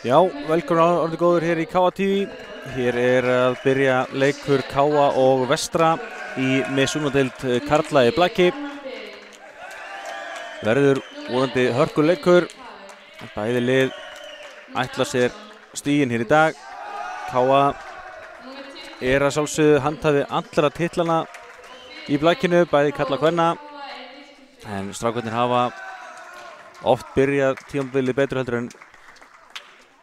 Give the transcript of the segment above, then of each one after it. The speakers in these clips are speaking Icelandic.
Já, velkomin orðið góður hér í KA TV. Hér að byrja leikur KA og Vestra í Missunadeild karla í blaki. Verður vonandi hörkuleikur. Bæði lið ætla sér stigin hér í dag. KA að sjálfsögðu handhafi allra titlana í blakinu, bæði karla og kvenna. En strákarnir hafa oft byrjað tímabilið betur heldur en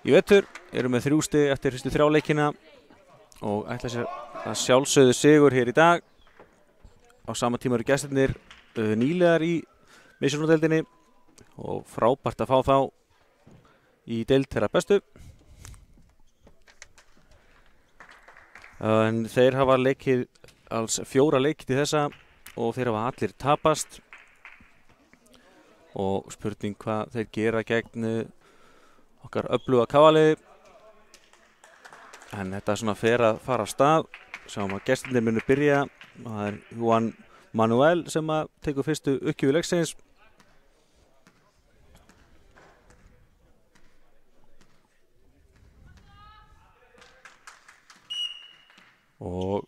í vetur, eru með 3 stig eftir fyrstu 3 leikina og ætla sér að sjálfsögðu sigur hér í dag. Á sama tíma eru gestirnir nýliðar í Missunadeildinni og frábært að fá þá í deild þeirra bestu. En þeir hafa leikið alls 4 leiki til þessa og þeir hafa allir tapast. Og spurning hvað þeir gera gegn okkar öfluga KA-liði. En þetta svona fer að fara af stað. Sjáum að gestirnir munu byrja. Það Juan Manuel sem að tekur fyrstu uppgjöf leiksins. Og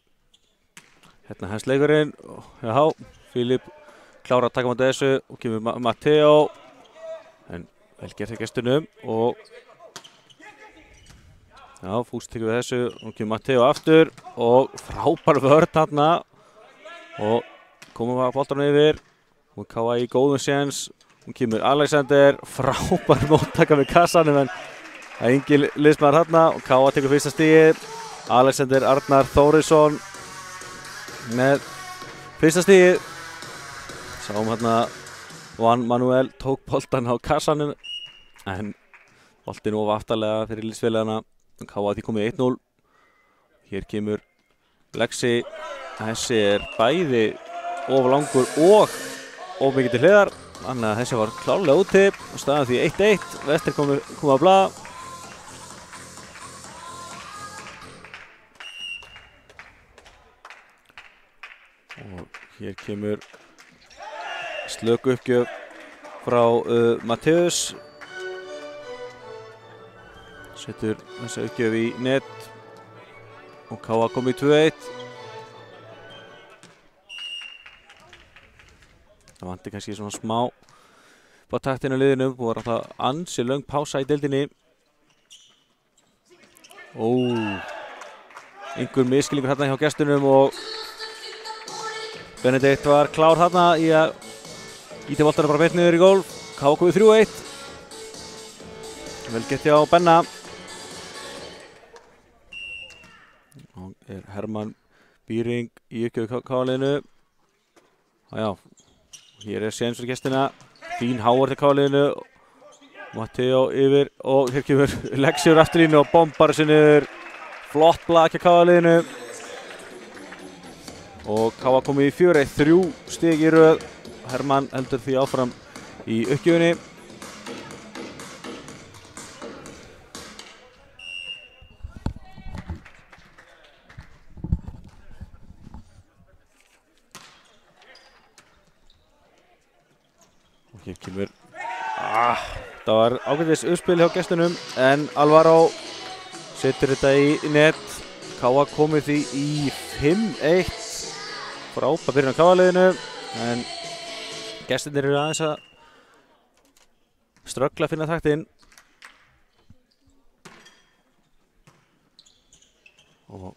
hérna hans leikurinn. Já, Filip klára að taka á þessu og kemur Matteo. En vel gert hjá gestunum og já, Fús tekur við þessu og kemur Matteo aftur og frábær vörn þarna og komum við að boltanum yfir og KA í góðum séns og kemur Alexander, frábær móttaka með kassanum en það er engin liðsmaður þarna og KA tekur fyrsta stigið. Alexander Arnar Þórisson með fyrsta stigið. Sáum hérna Juan Manuel tók boltan á kassanum en boltinn of aftarlega fyrir liðsfélagana. KA því komið 1-0. Hér kemur Lexi. Þessi bæði of langur og of mikið til hliðar. Þannig að þessi var klárlega úti og staðan því 1-1. Vestir komið að blaða. Og hér kemur slöku uppgjöf frá Matteus. Setur þessa uppgjöf í net og KA komið 2-1. Það vanti kannski svona smá på taktinu liðinu og var alltaf ansi löng pása í deildinni. Einhver misskilningur hérna hjá gestunum og Benedikt var klár þarna í að íti boltanum bara beint niður í gólf. KA komið 3-1. Vel gett hjá Benna. Og Hermann Býring í uppgjöf KA-liðinu. Já, hér séns fyrir gestina. Fín háar til KA-liðinu. Matteo yfir og hér kemur Lexiur aftur inn og bombar þessu niður. Flott blak hjá KA-liðinu. Og KA komið í 4-1, 3 stig í röð. Hermann heldur því áfram í uppgjöfinni. Og hér kemur það var ágætis uppspil hjá gestunum en Alvaro setur þetta í net. KA komið því í 5-1. Frábær byrjun á KA-liðinu en gestirnir eru aðeins að ströggla að finna taktinn. Og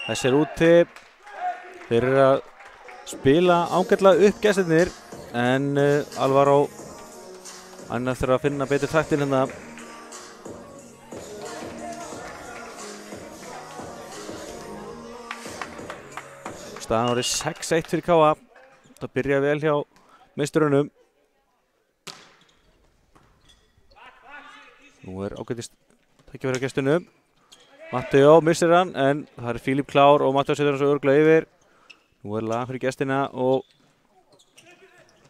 þessi úti. Þeir eru að spila ágætlega upp gestirnir en Alvaro annars þurfa að finna betur taktinn hérna. Staðan árið 6-1 fyrir KA. Það byrjaði vel hjá meisturunum. Nú ágætist tækifæri á gestunum. Matteo missir hann en það er Filip klár og Matteo setur hann svo örugglega yfir. Nú lag fyrir gestina og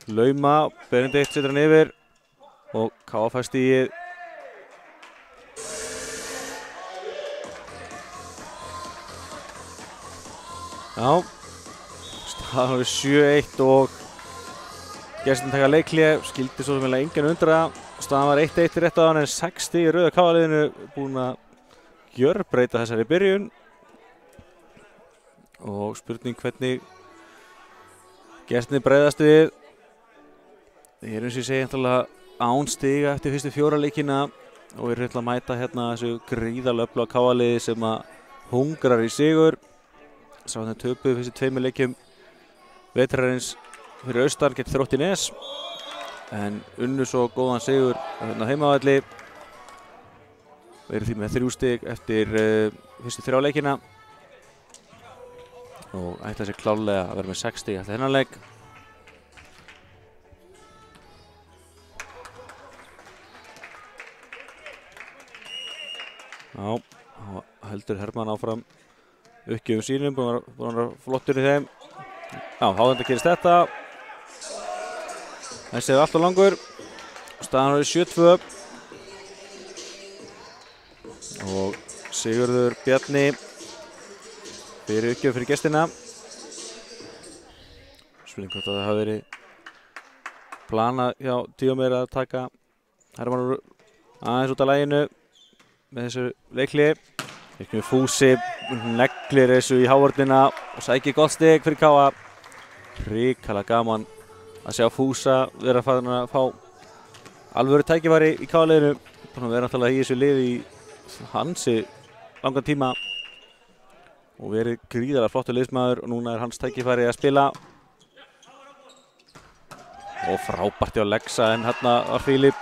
lauma. Benedikt setur hann yfir og KA fær stigið. Já. Það var 7-1 og gestin taka leikhlé, skildi svo sem engan undra Staðan var 1-1 rétt á hann en 6 stig í rauða KA-liðinu búin að gjörbreyta þessari byrjun. Og spurning hvernig gestirnir bregðast við. Þeir eru eins og ég segi náttúrulega án stiga eftir fyrstu 4 leikina og eru að mæta hérna þessu gríðarlega öfluga KA-liði sem að hungrar í sigur. Sá þeir töpuðu fyrstu 2 leikjum vetrarins fyrir austan gegn Þrótti Nes en unnu svo góðan sigur hérna heimavelli. Eru því með 3 stig eftir fyrstu 3 leikina og ætla sér klárlega að vera með 6 stig eftir þennan leik. Já, heldur Hermann áfram uppgjöfum sínum, búin að vera flottur í þeim. Já, þá gerist þetta. Þessi er alltof langur. Staðan er 7-2. Og Sigurður Bjarni fyrir uppgjöf fyrir gestina. Spurning hvort að það hafi verið planað hjá Tíómeir að taka Hermann aðeins út af laginu með þessu leikli. Ekki með Fúsi, neglir þessu í hávörnina og sækir gott stig fyrir KA. Hrikalega gaman að sjá Fúsa vera farin að fá alvöru tækifæri í KA-liðinu. Búin að vera náttúrulega í þessu liði í hansi langan tíma og verið gríðarlega flottur liðsmaður og núna er hans tækifæri að spila. Og frábært hjá Lexa en hérna var Fílip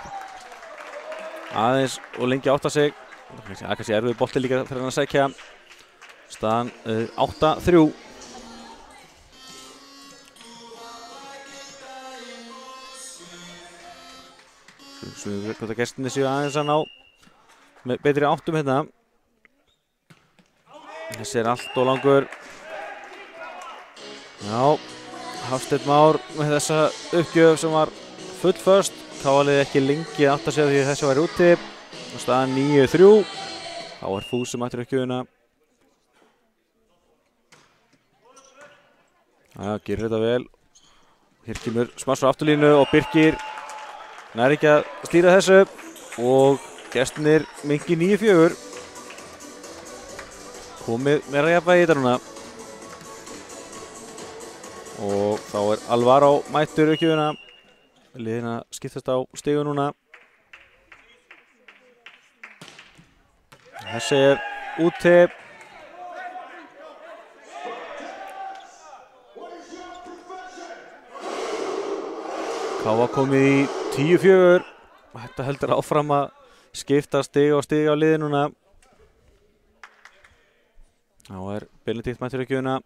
aðeins og lengi átta sig. Það er kannski erfið bolti líka fyrir hann að sækja. Staðan 8-3. Svo við hvort að gestinni séu aðeins að ná með betri áttum hérna. Þessi er allt og langur. Já, Hafsteinn Már með þessa uppgjöf sem var fullföst. KA-liðið ekki lengi að átta sig á því að þessi var úti. Og staðan 9-3. Þá er Fúsi mættur uppgjöfuna. Já, gerir þetta vel. Hér kemur smass á afturlínu og Birkir nær ekki að stýra þessu og gestirnir minki 9-4. Komið meira jafnvægi í þetta núna. Og þá er Alvaro mættur uppgjöfuna. Liðin að skiptast á stigu núna. Þessi er úti. KA komið í 10-4. Þetta heldur áfram að skipta stig á liði núna. Þá er Benedikt mættur uppgjöfuna.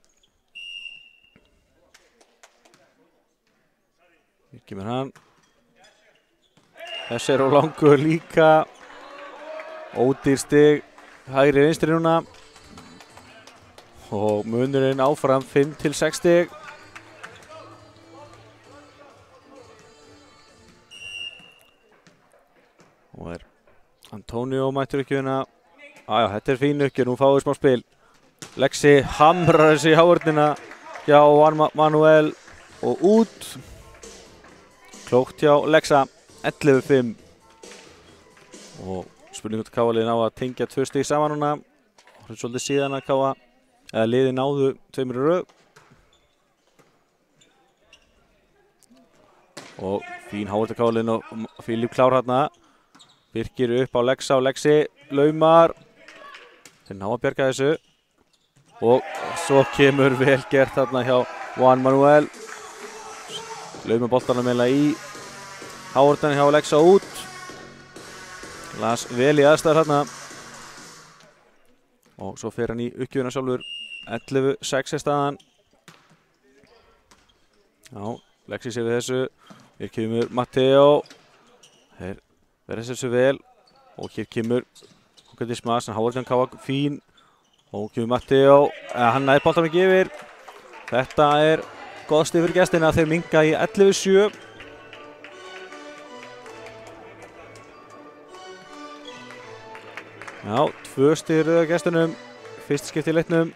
Hér kemur hann. Þessi er á langur líka. Ódýr stig hægri vinstri núna. Og munurinn áfram 5-6 stig. Og er Antonio mættur uppgjöfuna. Jájá, þetta er fín uppgjöf, nú fáum við smá spil. Lexi hamrar þessi í hávörnina hjá Manuel og út. Klókt hjá Lexa, 11-5. Og spurning hvort KA-liðið ná að tengja 2 stig saman núna. Það er svolítið síðan að liðið náðu 2 í röð. Og fín hávörð KA-liðinu og Fílip klár hérna. Birkir upp á Lexa og Lexi laumar. Þeir ná að bjarga þessu. Og svo kemur vel gert þarna hjá Juan Manuel. Laumar boltanum meðlega í hávörðan hjá Lexa út. Las vel í aðstæður hérna. Og svo fer hann í uppgjöfuna sjálfur. 11-6 er staðan. Já, Lexi sé við þessu. Hér kemur Matteo. Þeir verður þessu vel. Og hér kemur Hókandi Smas. Hávörðan KA fín. Og kemur Matteo. Hann næði boltanum ekki yfir. Þetta er góð stig fyrir gestina. Þeir minka í 11-7. Já, 2 stig í röð á gestunum. Fyrst skipti í leiknum.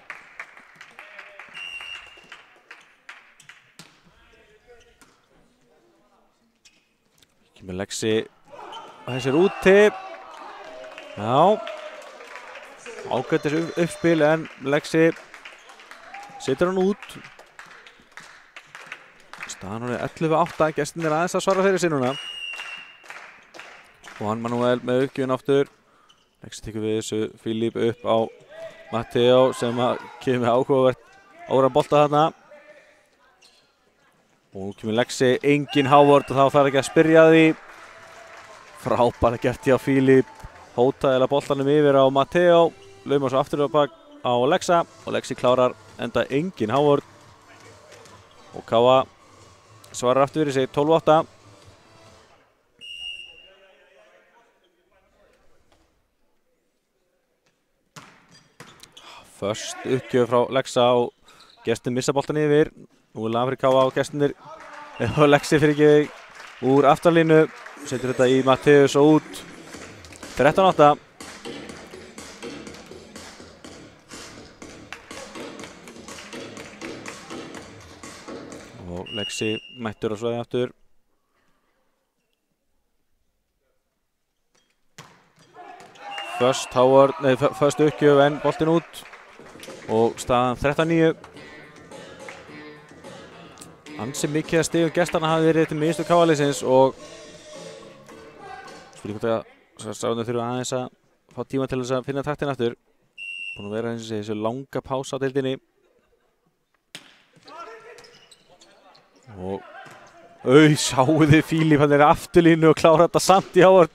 Kemur Lexi þessi er úti. Já. Ágætis uppspil en Lexi setur hann út. Staðan er 11-8, gestirnir aðeins að svara fyrir sig núna. Juan Manuel með uppgjöfun aftur. Lexi tekur við þessu Filip upp á Matteo sem kemur með áhugavert ára bolta þarna. Og kemur Lexi, engin Howard og þá þarf ekki að spyrja því. Frábært gert hjá Filip. Hótaði boltanum yfir á Matteo. Laumar svo aftur á bak á Lexa og Lexi klárar enda engin Howard. Og Káa svarar aftur fyrir sig 12-8. Först uppgjöf frá Lexa og gestin missa boltan yfir. Nú laga fyrir Káa og gestinir og Lexi fyrir ekki úr aftarlínu. Setur þetta í Matteus og út. 13-8. Og Lexi mættur á svæði aftur. Först uppgjöf en boltinn út. Og staðan 13-9. Ansi mikið að stigum gestarna hafi verið til minnstu Káa-liðsins og spurning hvort að stráðunum þurfa aðeins að fá tíma til þess að finna taktin aftur. Búin að vera eins og þessu langa pása á deildinni. Og sjáu þið Filip, hann er í afturlínu og klárar þetta samt í Howard.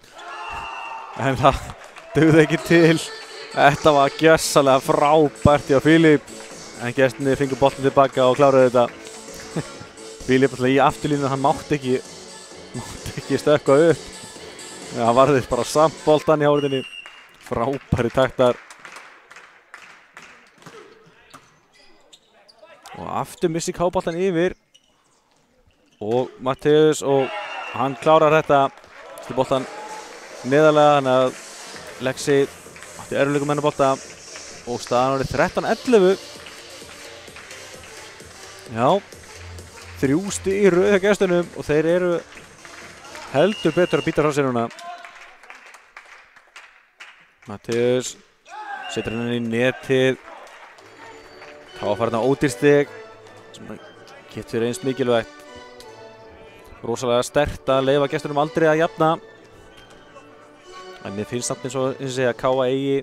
En það dugði ekki til. Þetta var gjörsamlega frábært hjá Filip. En gestinni fengur boltin tilbaka og kláraði þetta. Filip alltaf í afturlínu, hann mátti ekki stökkva upp. Ja, hann varði bara samt boltan í Howardinni. Frábæri taktar. Og aftur missi Káa-boltan yfir. Og Matteus og hann klárar þetta. Stu boltan neðarlega, þannig að Lexi átti erfiðleikum með bolta og staðan orðið 13-11. Já, 3 stig í röð hjá gestunum og þeir eru heldur betur að býta frá sér núna. Matteus setur henni í netið. Káa fær þarna ódýrt stig sem getur eins mikilvægt. Rosalega sterkt að leyfa gestunum aldrei að jafna. En mér finnst samt eins og segja að Káa eigi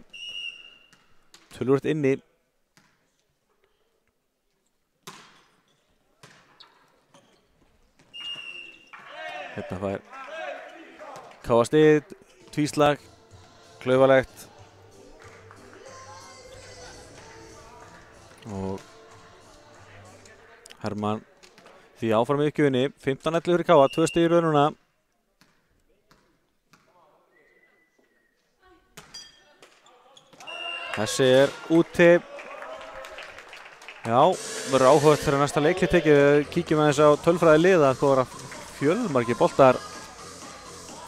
töluvert inni. Hérna fær Káa stig, tvíslag, klaufalegt. Og Hermann því áfram í uppgjöfinni, 15-11 fyrir Káa, 2 stig í röð núna. Þessi er úti. Já, verður áhugavert þegar næsta leiklið tekið. Við kíkjum aðeins á tölfræði liða, hvað var að fjölmargir boltar.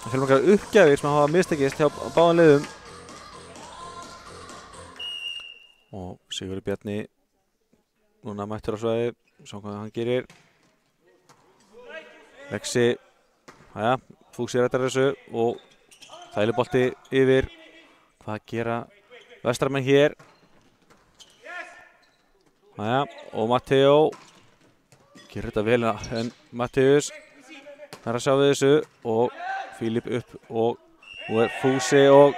Fjölmargar uppgjafir sem hafa mistekist hjá báðum liðum. Og Sigurður Bjarni núna mættur á svæði, sjá hvað hann gerir. Lexi, aðja, Fúsi rættar þessu og þægilebolti yfir. Hvað gera Vestramenn hér. Aðja, og Matteo gerir þetta vel en Matteus er að sjá við þessu og Filip upp og nú er Fúsi og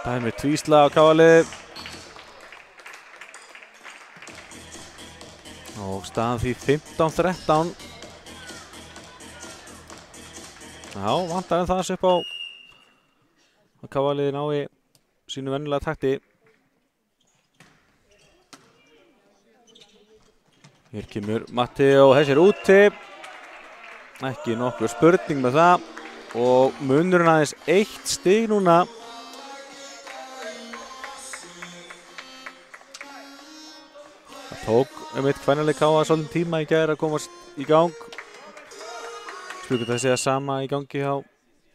það er með tvísla á Káa-liði. Og staðan því 15-13. Já, vantar en það þessu upp á að Káa-liði nái sínu venjulega takti. Hér kemur Matteo, þessi er úti. Ekki nokkur spurning með það. Og munurinn aðeins 1 stig núna. Það tók kvennaleg Káa svolítinn tíma í gær að komast í gang. Spurning að það sé að sama í gangi hjá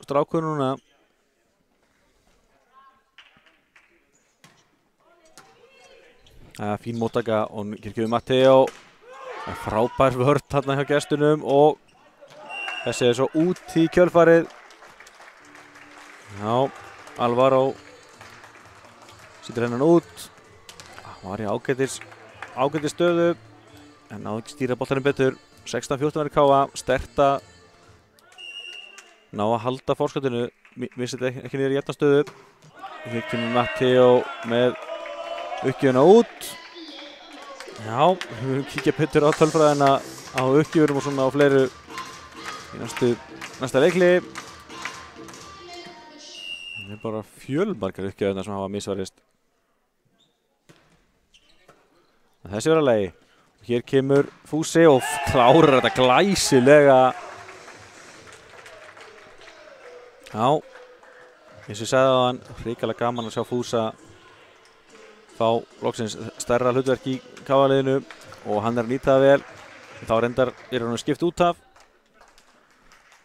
strákunum núna. Fín móttaka og hér kemur Matteo. Frábær vörn þarna hjá gestunum og þessi er svo út í kjölfarið. Já, Alvaro sýtur hennan út. Var í ágætis stöðu en náði ekki stýra boltanum betur. 16-14 verið Káa, sterkt að ná að halda forskotinu, missið ekki niður í jafna stöðu. Hér kemur Matteo með uppgjöfuna út. Já, við höfum kíkja betur á tölfræðina á uppgjöfunum og svona á fleiru í næsta leikli. Það er bara fjölmargar uppgjöfunar sem hafa misvarist. Þessi verður að lagi. Hér kemur Fúsi og klárar þetta glæsilega. Já, eins og ég sagði á hann, hrikalega gaman að sjá Fúsa fá loksins stærra hlutverk í Káa-liðinu og hann er að nýta það vel. Þá reyndar hann skipt út af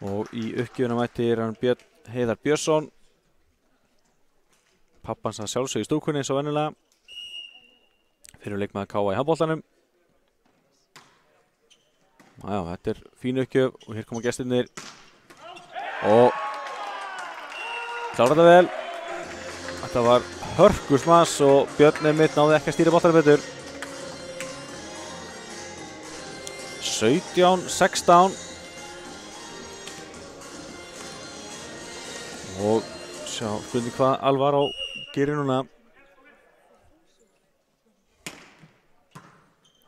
og í uppgjöfuna mætti hann Björn Heiðar Björnsson. Pappans að sjálfsögðu í stúkunni eins og venjulega. Fyrir leikmaður Káa í handboltanum. Já, þetta er fín uppgjöf og hér koma gestirnir og klára þetta vel. Þetta var hörkusmass og Björn mitt náði ekki að stýra boltanum betur. 17-16 og sjá spurning hvað Alvaro gerir núna.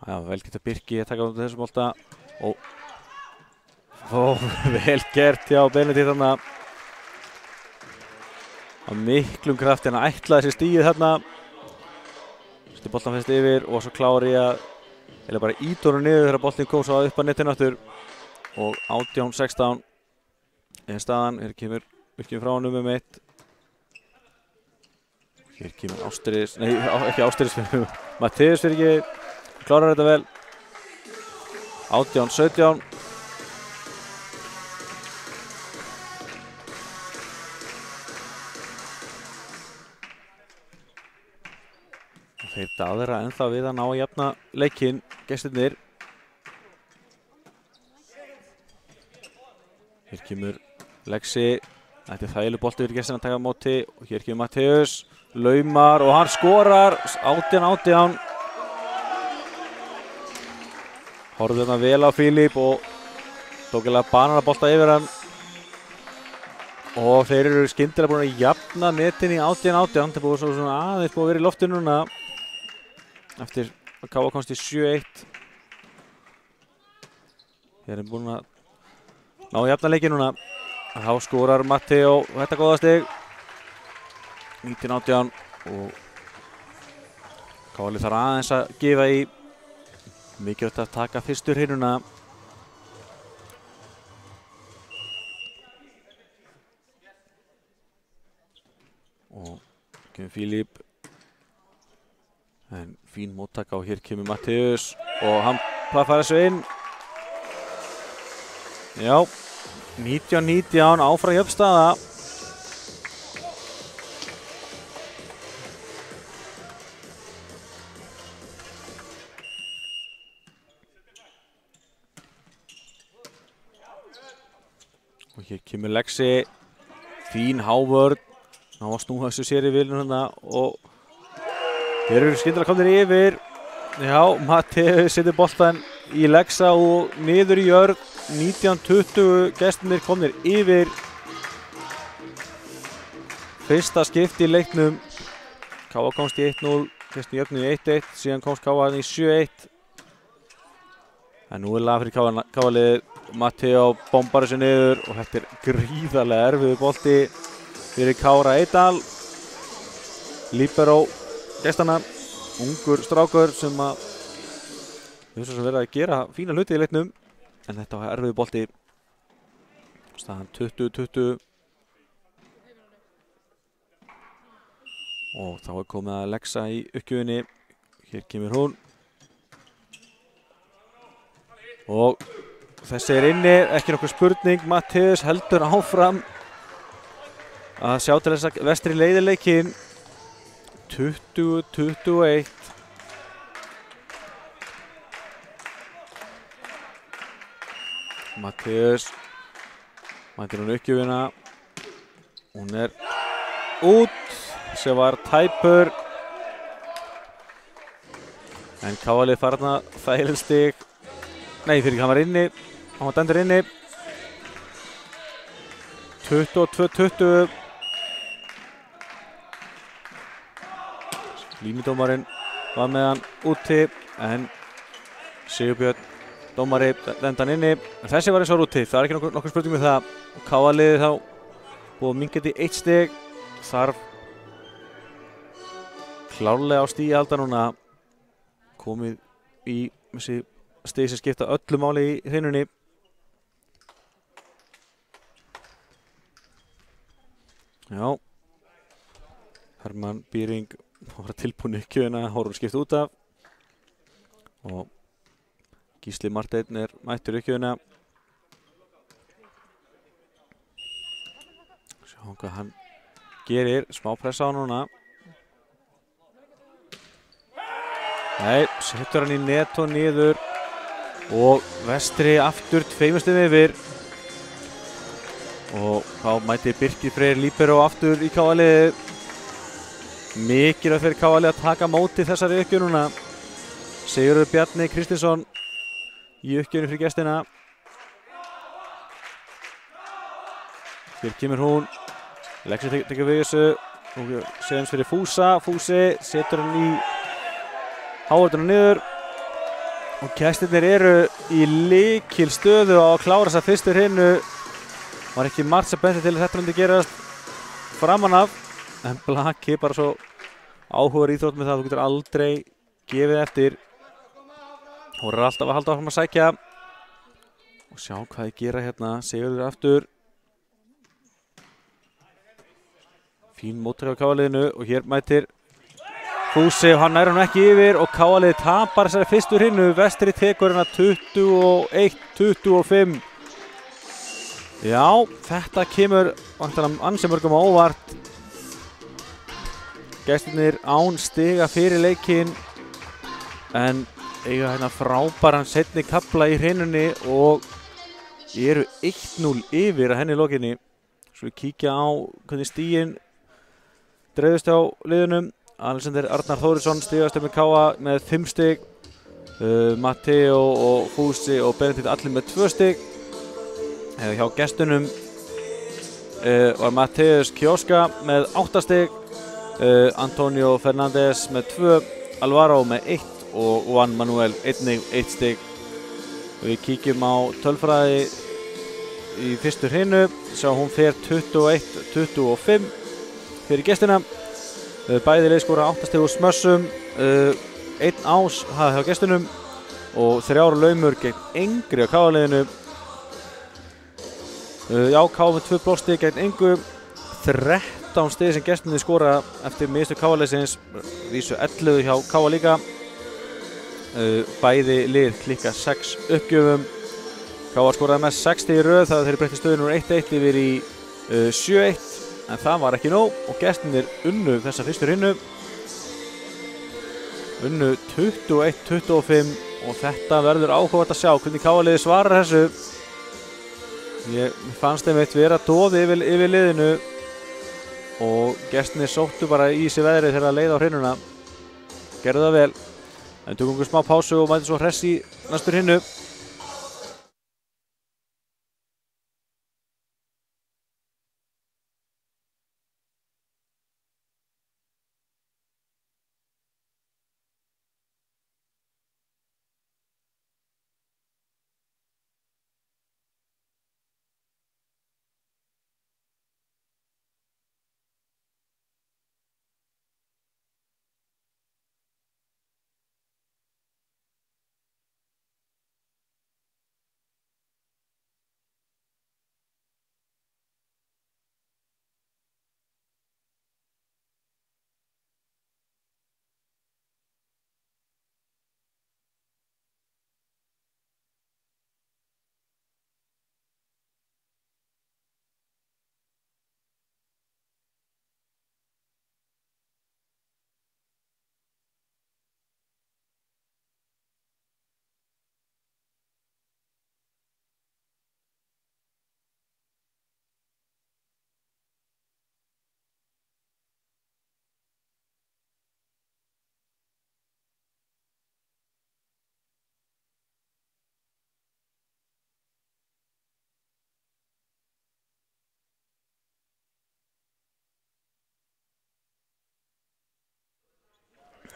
Já, vel geta Birki að taka á þessum bolta og vel gert hjá Benedikt þarna. Á miklum krafti hann ætlaði sér stíið þarna. Stu boltan fyrst yfir og svo klári að eða bara ídónu niður þegar boltin kom svo upp að netinu aftur og 18-16 er staðan. Hér kemur virkjum frá honum um 1. Hér kemur Ástríðis, nei ekki Ástríðis fyrir Matteus fyrir ekki. Klárar þetta vel. 18-17. Þeir daðra ennþá við að ná að jafna leikinn, gestirnir. Hér kemur Lexi. Þetta er þægileg bolti fyrir gestirna að taka á móti. Og hér kemur Matteus, laumar og hann skorar. 18-18. Horfðu þarna vel á Fílip og tók eiginlega bananabolta yfir hann. Og þeir eru skyndilega búin að jafna netin í 18-18. Það er búin svona aðeins búin að vera í loftinu núna. Eftir að Káa komst í 7-1. Þeir eru búin að ná að jafna leikinn núna. Þá skorar Matteo þetta góða stig. 19-18 og Káa þarf aðeins að gefa í. Mikilvægt að taka fyrstur hrinuna. Og kemur Fílip. En fín móttaka og hér kemur Matteus og hann plaffar þessu inn. Já, 19-19 áfram jöfn staða. Og hér kemur Lexi, fín hávörn, ná að snúa þessu sér í vilinu hérna og þeir eru skyndilega komnir yfir. Já, Matteus setur boltan í Lexa og niður í jörð. 19-20 gestirnir komnir yfir. Fyrsta skipti í leiknum. Káa komst í 1-0, gestirnir jöfnuðu í 1-1, síðan komst Káa í 7-1. En nú er lag fyrir Káa-liðið. Matteo bombar þessu niður og þetta er gríðarlega erfiður bolti fyrir Kára Eidal. Libero gestana, ungur strákur sem að við svo sem verið að gera fína hluti í leiknum. En þetta var erfiður bolti. Staðan 20-20. Og þá er komið að Lexa í uppgjöfinni. Hér kemur hún. Og þessi er inni, ekki nokkuð spurning. Matteus heldur áfram að sjá til þess að Vestri leiðir leikinn. 20-21. Matteus mætir hún uppgjöfina. Hún er út sem var tæpur. En KA-lið fær þarna þægilegt stig. Nei, fyrir ekki, hann var inni. Hann var dæmdur inni. 22-20. Línudómarinn var með hann úti, en Sigurbjörn dómari dæmdi hann inni. En þessi var eins og úti, það er ekki nokkur spurning með það. KA-liðið þá búið minnkandi 1 stig. Þarf klárlega á stigi að halda núna. Komið í þessi stig sem skipta öllu máli í hreinunni. Já, Hermann Býring var tilbúin í kjöðuna, horfur skipt út af og Gísli Marteinn er mættur í kjöðuna. Sjáum hvað hann gerir, smá pressa á núna. Nei, setur hann í net og niður og Vestri aftur 2 stigum yfir. Og þá mæti Birkir Freyr líbero aftur í KA-liðið. Mikilvægt fyrir KA-liðið að taka móti þessari uppgjöf núna. Sigurður Bjarni Kristinsson í uppgjöfinu fyrir gestina. Hér kemur hún. Lexi tekur við þessu. Og séðans fyrir Fúsa. Fúsi setur hann í háhalduna niður. Og gestirnir eru í lykil stöðu á að klára þessa fyrstu hrinu. Var ekki margt sem benti til að þetta myndi gerast framan af, en Blaki bara svo áhugaður íþrótt með það að þú getur aldrei gefið eftir. Hún er alltaf að halda áfram að sækja og sjá hvað þið gera hérna. Sigurður aftur. Fín móttaka á KA-liðinu og hér mætir Fúsi og hann nær hann ekki yfir og KA-liðið tapar þessari fyrstu hrinu. Vestri tekur hérna 21-25. Já, þetta kemur ansi mörgum á óvart. Gestirnir án stiga fyrir leikinn en eiga hérna frábæran seinni kafla í hreinunni og eru 1-0 yfir að henni lokinni. Svo við kíkja á hvernig stigin dreifðust á liðunum. Alexander Arnar Þórisson stigastur með KA með 5 stig. Matteo og Fúsi og Benedikt allir með 2 stig. Hjá gestunum var Matteus Kioska með 8 stig, Antonio Fernandes með 2, Alvaro með 1 og Juan Manuel einnig 1 stig. Við kíkjum á tölfræði í fyrstu hrinu, sjá hún fer 21-25 fyrir gestina. Bæði lið skora 8 stig úr smössum, 1 ás hjá gestunum og 3 laumur gegn Engri á KA-liðinu. Já, KA með 2 blóstig gegn Engu, 13 stig sem gestinni skora eftir mistök KA-liðsins, vísu 11 hjá KA líka. Bæði lið klikka 6 uppgjöfum. KA skoraði með 6 stig í röð, það þeirri breytti stöðun úr 1-1 yfir í 7-1, en það var ekki nóg og gestinir unnu þessa fyrstu hrinu. Unnu 21-25 og þetta verður áhugavert að sjá hvernig KA-liðið svarar þessu. Mér fannst þeim eitt vera doði yfir liðinu og gestinir sóttu bara í sig veðrið þegar að leiða á hrinuna. Gerðu það vel. En tökum okkur smá pásu og mætum svo hress í næstu hrinu.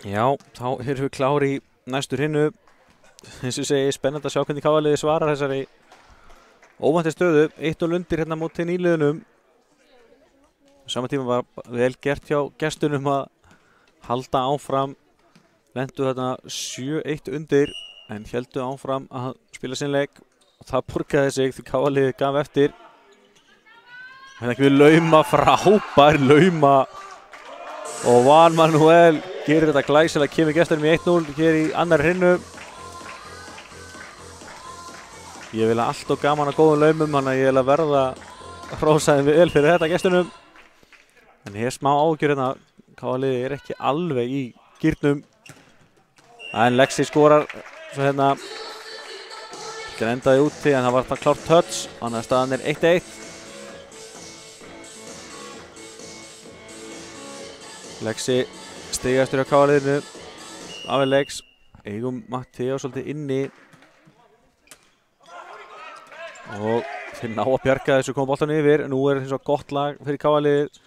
Já, þá erum við klári í næstu hrinnu. Eins og segi, spennandi að sjá hvernig KA-liðið svarar þessari óvænti stöðu. 1-0 undir hérna móti nýliðunum. Sama tíma var vel gert hjá gestunum að halda áfram. Lendu þarna 7-1 undir en héldu áfram að spila sinn leik. Og það borgaði sig því KA-liðið gaf eftir. Hérna ekki við lauma, frábær lauma. Og Juan Manuel gerir þetta glæsilega, kemur gestunum í 1-0 hér í annar hrinnu. Ég vil allt og gaman að góðum laumum, þannig að ég vil að verða hrósaði vel fyrir þetta gestunum. En hér smá ágjör hérna, KA-liðið er ekki alveg í gírnum. En Lexi skorar svo hérna. Þetta endaði úti en það var það klárt touch, þannig að staðan er 1-1. Lexi stigastur á KA-liðinu, afleiks, eigum Matteo svolítið inni. Og þeir ná að bjarga þessu, koma boltan yfir. Nú er þetta gott lag fyrir KA-liðið.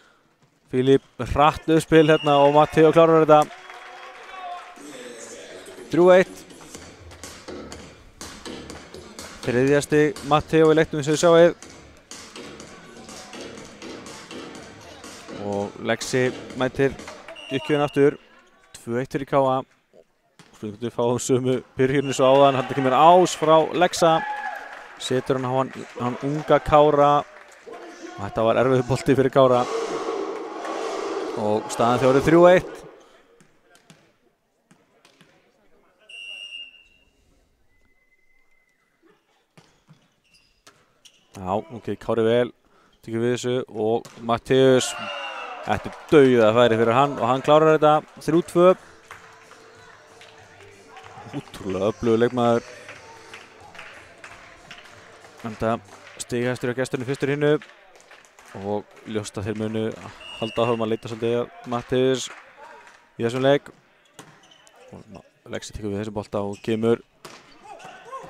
Filip hratt uppspil hérna og Matteo klárar þetta. 3-1. Þriðja stig Matteo í leiknum sem við sjáum. Og Lexi mætir ykkurinn aftur. 2-1 fyrir KA. Við fáum sömu byrjunni svo áðan. Þetta kemur ás frá Lexa. Setur hann unga Kára. Þetta var erfið bolti fyrir Kára. Og staðan þjórið 3-1. Já, ok, Kári vel. Tekur við þessu og Matteus. Þetta er dauðafæri fyrir hann og hann klárar þetta 3-2. Útrúlega öflugur leikmaður. Enda stigahæstur á gestunum fyrstur hinnu og ljóst að þeir munu halda áfram að leita svolítið að Matteus í þessum leik. Og Lexi tekur við þessum bolta og kemur.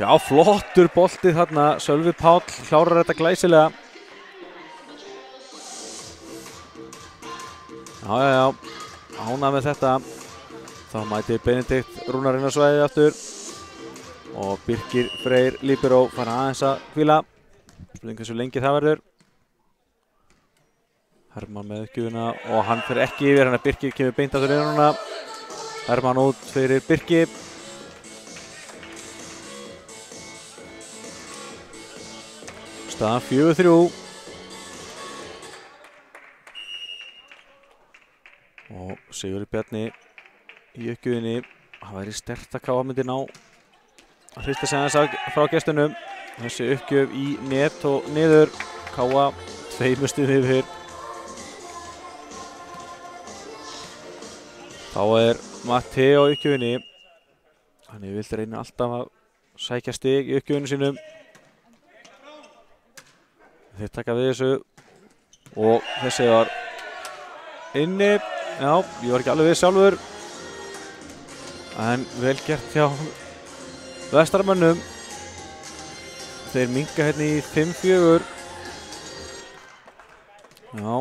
Já, flottur bolti þarna. Sölvi Páll klárar þetta glæsilega. Já, ánægð með þetta. Þá mætir Benedikt Rúnar inn á svæðið aftur. Og Birkir Freyr Líberó fara aðeins að hvíla. Spurning hversu lengi það verður. Hermann með uppgjöfuna og hann fer ekki yfir. Hann Birkir kemur beint aftur inn núna. Hermann út fyrir Birki. Staðan 4-3. Og Sigurður Bjarni í uppgjöfinni. Það væri sterkt að KA myndi ná að hrista sig aðeins frá gestunum. Þessi uppgjöf í net og niður. KA 2 stigum yfir. Þá er Matteo í uppgjöfinni. Hann vildi reyna alltaf að sækja stig í uppgjöfinu sínum. Þeir taka við þessu og þessi var inni. Já, ég var ekki alveg við sjálfur. En vel gert hjá vestarmönnum. Þeir minnka hérna í 5-4. Já.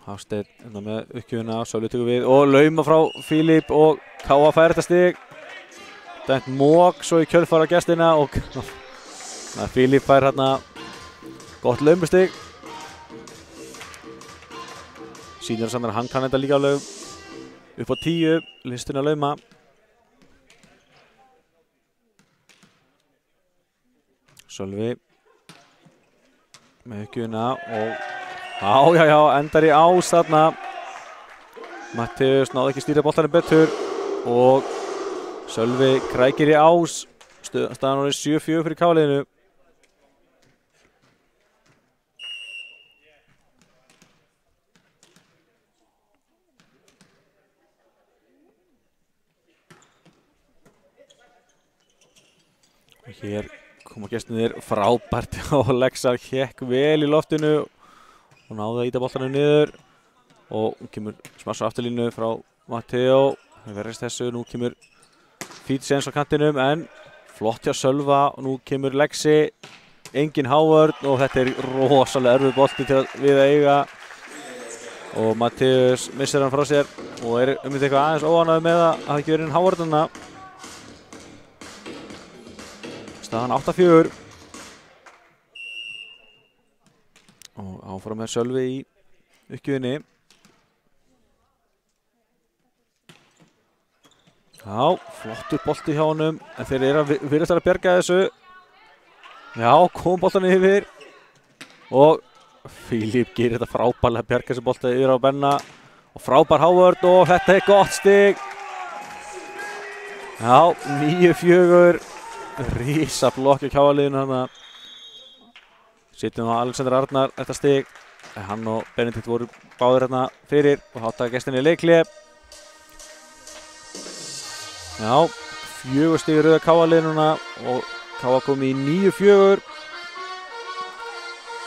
Hafsteinn hérna með uppgjöfuna, Sölvi tekur við og lauma frá Filip og KA fær þetta stig. Dæmt mók svo í kjölfar á gestina og Filip fær hérna gott laumbustig. Sýnir að hann kann þetta líka á laum. Upp á 10, listin að lauma. Sölvi með uppgjöfuna og já, endar í ás þarna. Matteus náði ekki stýra boltanum betur og Sölvi krækir í ás. Staðan er 7-4 fyrir KA-liðinu. Hér koma gestinir frábært og Lexa hékk vel í loftinu og náði að ýta boltanum niður og kemur smass á afturlínu frá Matteo. Það verðist þessu, nú kemur Fítsens á kantinum en flott hjá Sölva og nú kemur Lexi, engin hávörn og þetta er rosalega erfið bolti til að við eiga. og Matteus missir hann frá sér og eitthvað aðeins óánægður með að hafa ekki verið inn Hávardana. Staðan 8-4 og áfram með Sölvi í uppgjöfinni. Já, flottur bolti hjá honum en þeir virðast að bjarga þessu. Já, kom boltan yfir og Filip gerir þetta frábærlega að bjarga þessu bolta yfir á Benna og frábær Hávard og þetta er gott stig. Já, 9-4 rísa blokk í KA-liðinu þarna. Sitjum á Alexander Arnar þetta stig. Hann og Benedikt voru báðir hérna fyrir og hátta gestinni í leikhlé. Já, 4 stig í röða KA-liðinu og KA kom í 9-4.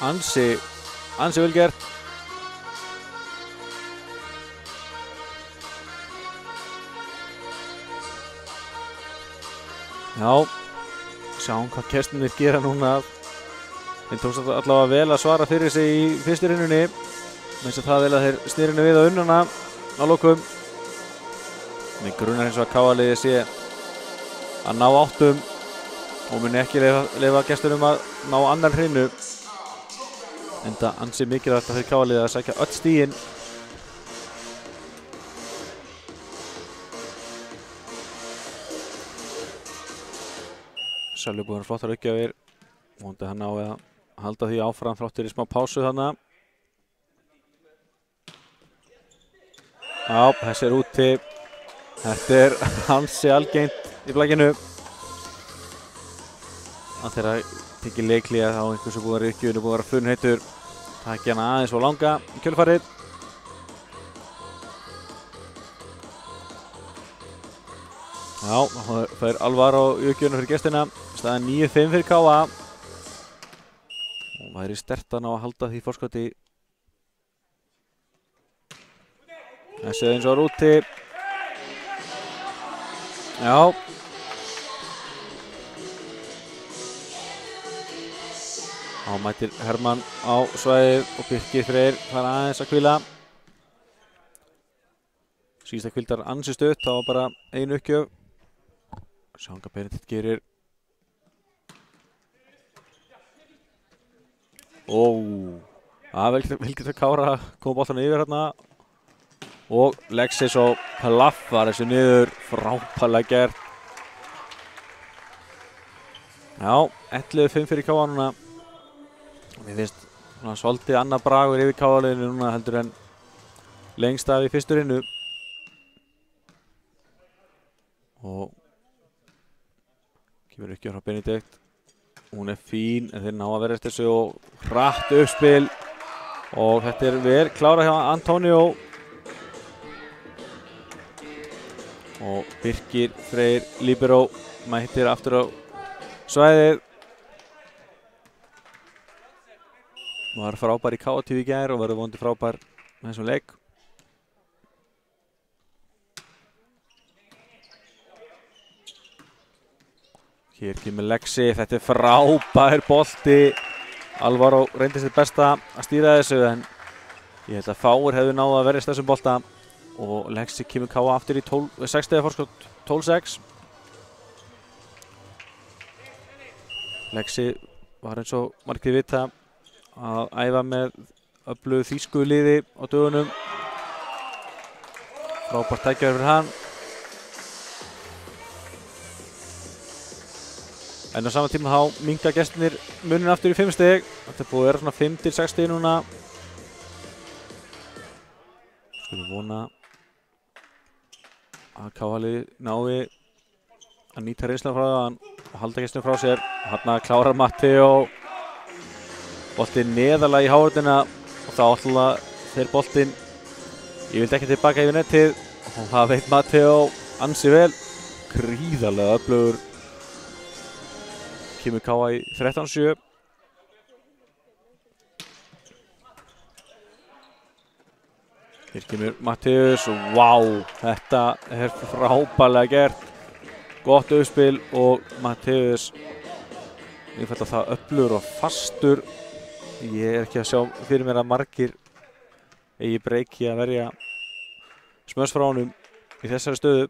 Ansi vel gert. Já, sjáum hvað gestirnir gera núna. Þeim tókst allavega vel að svara fyrir sig í fyrstu rinnunni. Minnst að það vel að þeir snýrinu við á unnana á lokum. Mig grunar eins og að KA-liðið sé að ná áttum og muni ekki leyfa gesturum að ná annar hreinu. Enda ansi mikilvægt að fyrir KA-liðið að sækja öll stigin. Sölvi búinn flottar uppgjafir. Vonandi hann á að halda því áfram þráttur í smá pásu þarna. Já, þessi er úti. Þetta er ansi algengt í blækinu. Að þeirra tekið leikhlé þá einhvers búinn að vera uppgjöfinu búinn að vera funheitur. Takk hérna aðeins og langa í kjölfarið. Já, það er Alvaro í uppgjöfinu fyrir gestina. Staðan 9-5 fyrir KA. Og væri stertan á að halda því forskoti. Þessi eins og úti. Já. Þá mætir Hermann á svæðið og Birkir Freyr fara aðeins að hvíla. Síðasta hvildar ansi stutt, það var bara einu uppgjöf. Sjáum hvað Benedikt gerir. Það er vel gett að Kára koma boltan yfir hérna. Og Lexi svo plaffar þessu niður, frábærlega gert. Já, 11-5 fyrir KA núna. Mér finnst svolítið annað bragur yfir KA-liðinu núna heldur en lengst af í fyrstu rinnu. Og kemur uppgjör frá Benedikt. Hún er fín en þeir ná að vera eftir þessu og hratt uppspil. Og þetta er vel klárað hjá Antonio. Og Birkir Freyr Libero mættir aftur á svæðið. Var frábær í KA-tíu í gær og verður vonandi frábær með þessum leik. Hér kemur Lexi, þetta er frábær bolti. Alvaro reyndi sitt besta að stýra þessu en ég held að fáir hefðu náð að verjast þessum bolta. Og Lexi kemur KA aftur í 6 stiga forskot, 12-6. Lexi var eins og margir vita að æfa með öflugu þýsku liði á dögunum. Frábært tækifæri fyrir hann. En á sama tíma þá minnka gestirnir munin aftur í 5 stig. Þetta er búið að vera svona 5-6 stig núna. Skulum vona að KA-liðið nái að nýta reynslan frá það og halda gestirnum frá sér. Þarna klárar Matteo. Boltinn neðarlega í Hávardina og þá alltaf þeir boltinn. Ég vildi ekki tilbaka yfir nettið og það veit Matteo ansi vel. Gríðarlega öflugur. Kemur KA í 13-7. Hér kemur Matteus og vá, þetta er frábærlega gert. Gott uppspil og Matteus einfalda það öflugur og fastur. Ég er ekki að sjá fyrir mér að margir eigi breyki að verja Smöss frá honum í þessari stöðu.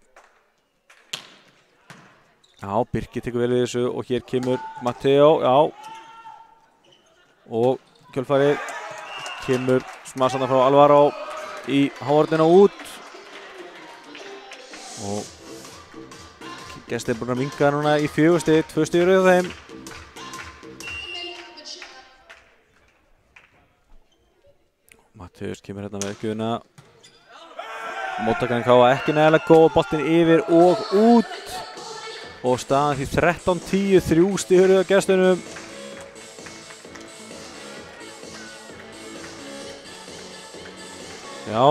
Já, Birkir tekur vel við þessu og hér kemur Matteo, já. Og kjölfarið kemur smassana frá Alvaro í hávarnina út. Og gestir búin að minka núna í 4 stig, 2 stig rauð þeim. Matteus kemur hérna með uppgjöfuna. Móttakarinn Káa ekki nægilega góð, boltinn yfir og út. Og staðan því 13-10, 3 stig rauð á gestunum. Já.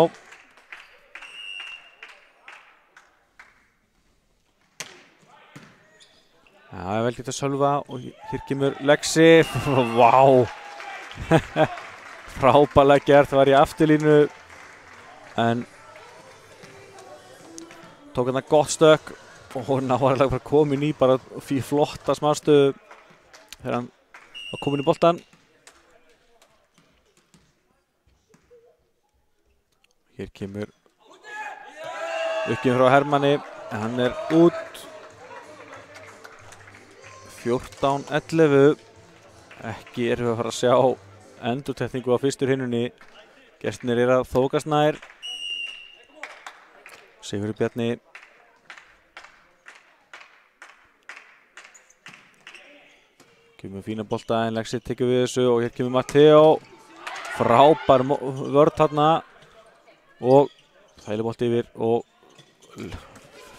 Já, vel gett að Sölva og hér kemur Lexi. Vá. Frábærlega gert, var í afturlínu. En tók hérna gott stökk og náðarlega bara komin í bara fyrir flotta smarstöðu þegar hann var komin í boltan. Hér kemur uppgjöf frá Hermanni, en hann er út. 14-11. Ekki erum við að fara að sjá endurtekningu á fyrstur hinnunni. Gestirnir eru að þokast nær. Sigurður Bjarni. Kemur fína bolta en Lexi tekur við þessu og hér kemur Matteo. Frábær vörn þarna. Og þægileg yfir og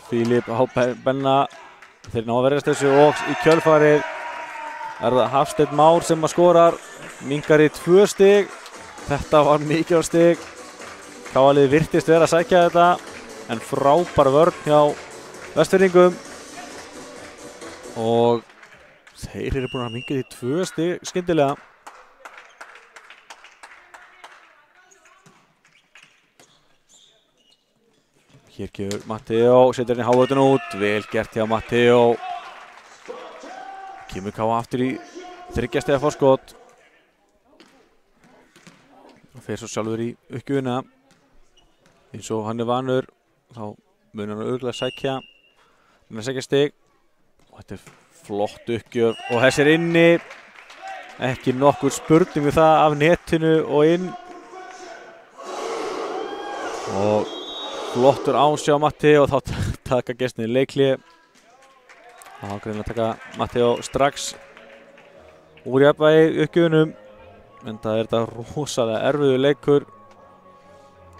Filip Benna. Þeir ná að verjast þessu og í kjölfarið er það Hafsteinn Már sem að skorar. Minnkar í 2 stig. Þetta var mikilvægt stig. Káa-liðið virtist vera að sækja þetta en frábær vörn hjá Vestfirðingum. Og þeir eru búin að minnka í 2 stig skyndilega. Hér kemur Matteo, setur henni hávöldun út, vel gert hjá Matteo. Kemur Káa aftur í 3 stiga forskot. Og fer svo sjálfur í uppgjöfuna. Eins og hann er vanur, þá mun hann örugglega sækja stig. Og þetta er flott uppgjöf og þessi er inni. Ekki nokkur spurning við það af netinu og inn. Og flottur ásjá Matteo og þá taka gestinni leikli. Það var greinilega að taka Matteo strax úr jafnvægi uppgjöfunum. En það er þetta rosalega erfiður leikur.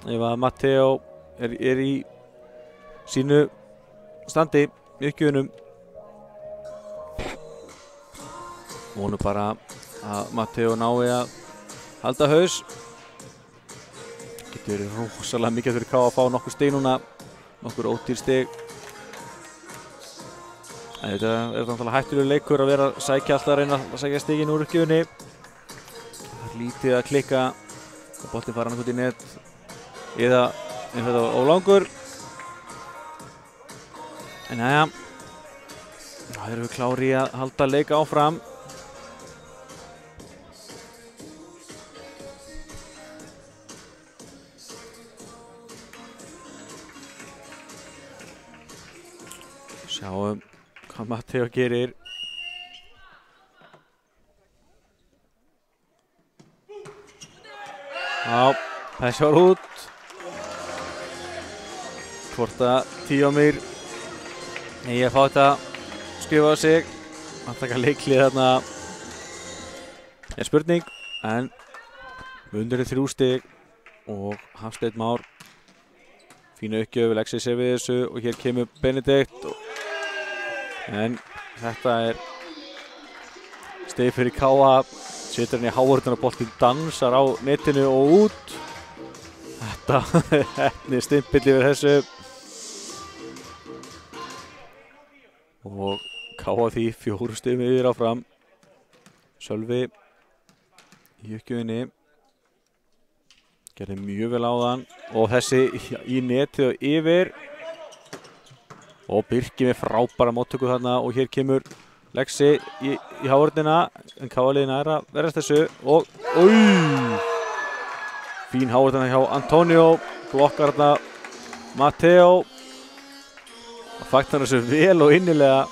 Ef að Matteo er í sínu standi í uppgjöfunum. Vonum bara að Matteo nái að halda haus. Getur verið rosalega mikið fyrir Káa að fá nokkur stig núna, nokkur ódýr stig. En þetta er náttúrulega hættulegur leikur að vera að sækja alltaf að reyna að sækja stigin úr uppgjöfunni. Það er lítið að klikka og boltinn fara annað út í net eða þetta ólangur. En jæja, þá erum við klári að halda leika áfram. Sjáum hvað Matteo gerir. Já, þessi var út. Hvort að Tíomir eigi að fá þetta skrifa á sig. Að taka leiklið þarna er spurning, en mundur er 3 stig og Hafsteinn Már. Fína uppgjöf, Lexi sér við þessu og hér kemur Benedikt. En þetta er stig fyrir Káa. Setur hann í hávörðuna og boltinn dansar á netinu og út. Þetta er stimpill yfir þessu. Og Káa því 4 stigum yfir áfram. Sölvi í uppgjöfinni. Gerði mjög vel á þann. Og þessi í netið og yfir. Og Birkir með frábæra móttöku þarna og hér kemur Lexi í hávörðina en Káa-liðina er að verðast þessu og Fín háið þarna hjá Antonio, blokkar þarna Matteo. Það fagnar þessu vel og innilega.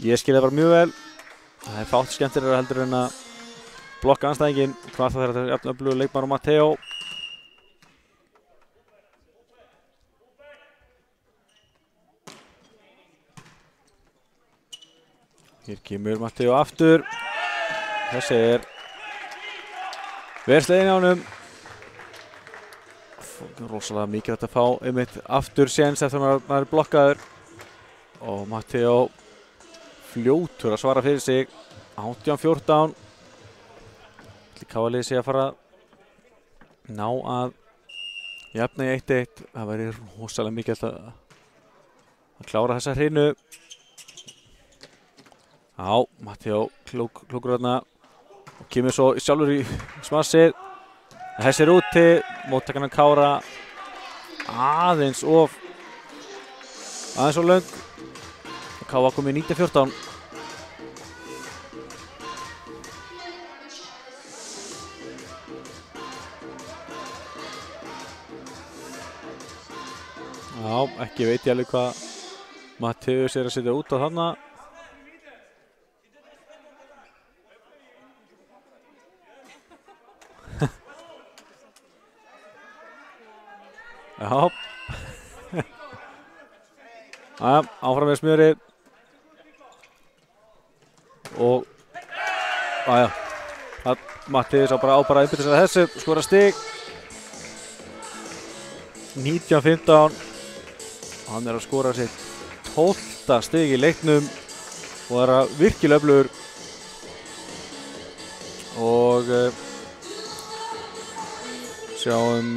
Ég skil það bara mjög vel. Það er fátt skemmtilega heldur en að blokka anstæðinginn. Hvað það er þetta jafn öflugur leikmaður og Matteo. Hér kemur Matteo aftur. Þessi er verslegin á honum. Rosalega mikið að fá einmitt aftur séns eftir að hann er blokkaður. Og Matteo fljótur að svara fyrir sig. 18-14. KA-liðið sé að fara að ná að jafna í 1-1. Það væri rosalega mikið að klára þessa hreinu. Já, Matteo klókur þarna og kemur svo sjálfur í smassið. Þessi er úti, móttakarnar Kára aðeins of löng. Káa komið 19-14. Já, ekki veit ég alveg hvað Matteus er að setja út á þarna. Já. Áfram með smjörið. Og Matteus á bara einbytta sér að þessu, skora stig. 19-15. Hann er að skora sitt 12. stig í leiknum og er að virkilega öflugur. Og sjáum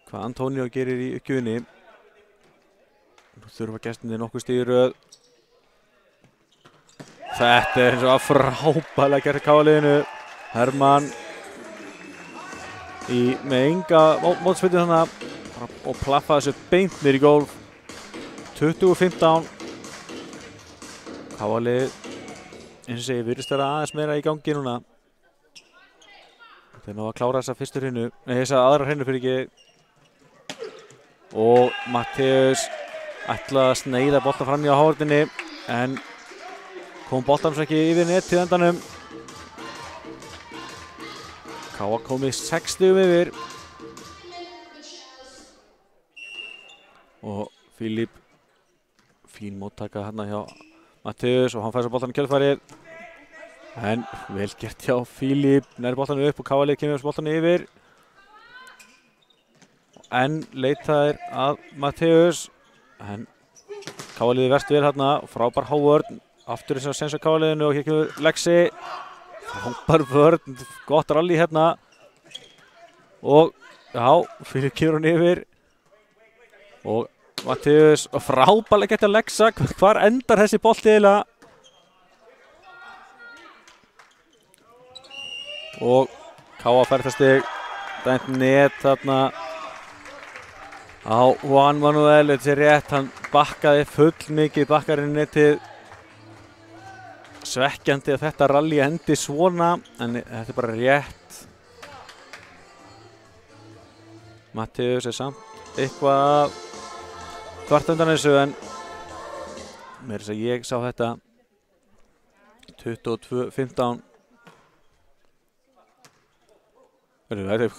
hvað Antonio gerir í uppgjöfinni. Nú þurfa gestirnir nokkuð stig í röð. Þetta er eins og að frábælega gert KA-liðinu. Hermann með enga mótspyrnu þannig og plaffa þessu beint niður í gólf. 20-15. KA-lið eins og segi virðist vera aðeins meira í gangi núna. Þeir ná að klára þessa fyrstu hreinu, nei þessa aðra hreinu fyrir ekki. Og Matteus ætlaði að sneiða boltan fram í á hárunni en kom boltan svo ekki yfir netið endanum. KA komið 6 stigum yfir. Og Filip fín móttaka hérna hjá Matteus og hann fær svo boltan í kjölfarið. En vel gert hjá Filip, nær boltan upp og KA-lið kemur boltan yfir. En leitaðir að Matteus. En KA-liðið verst vel hérna, frábær hávörn. Aftur þess að sensa KA-liðinu og hér kemur Lexi. Frábær vörn, gott rally hérna. Og já, Filip kemur hann yfir. Og Matteus, og frábærlega gett að Lexa. Hvar endar þessi bolti eiginlega? Og KA fær það stig. Dæmt net þarna á Juan Manuel, þetta er rétt, hann bakkaði full mikið, bakkarinn netið. Svekkjandi að þetta rally endi svona, en þetta er bara rétt. Matteus er samt eitthvað kvart undan þessu, en mér þess að ég sá þetta 22-15. Það er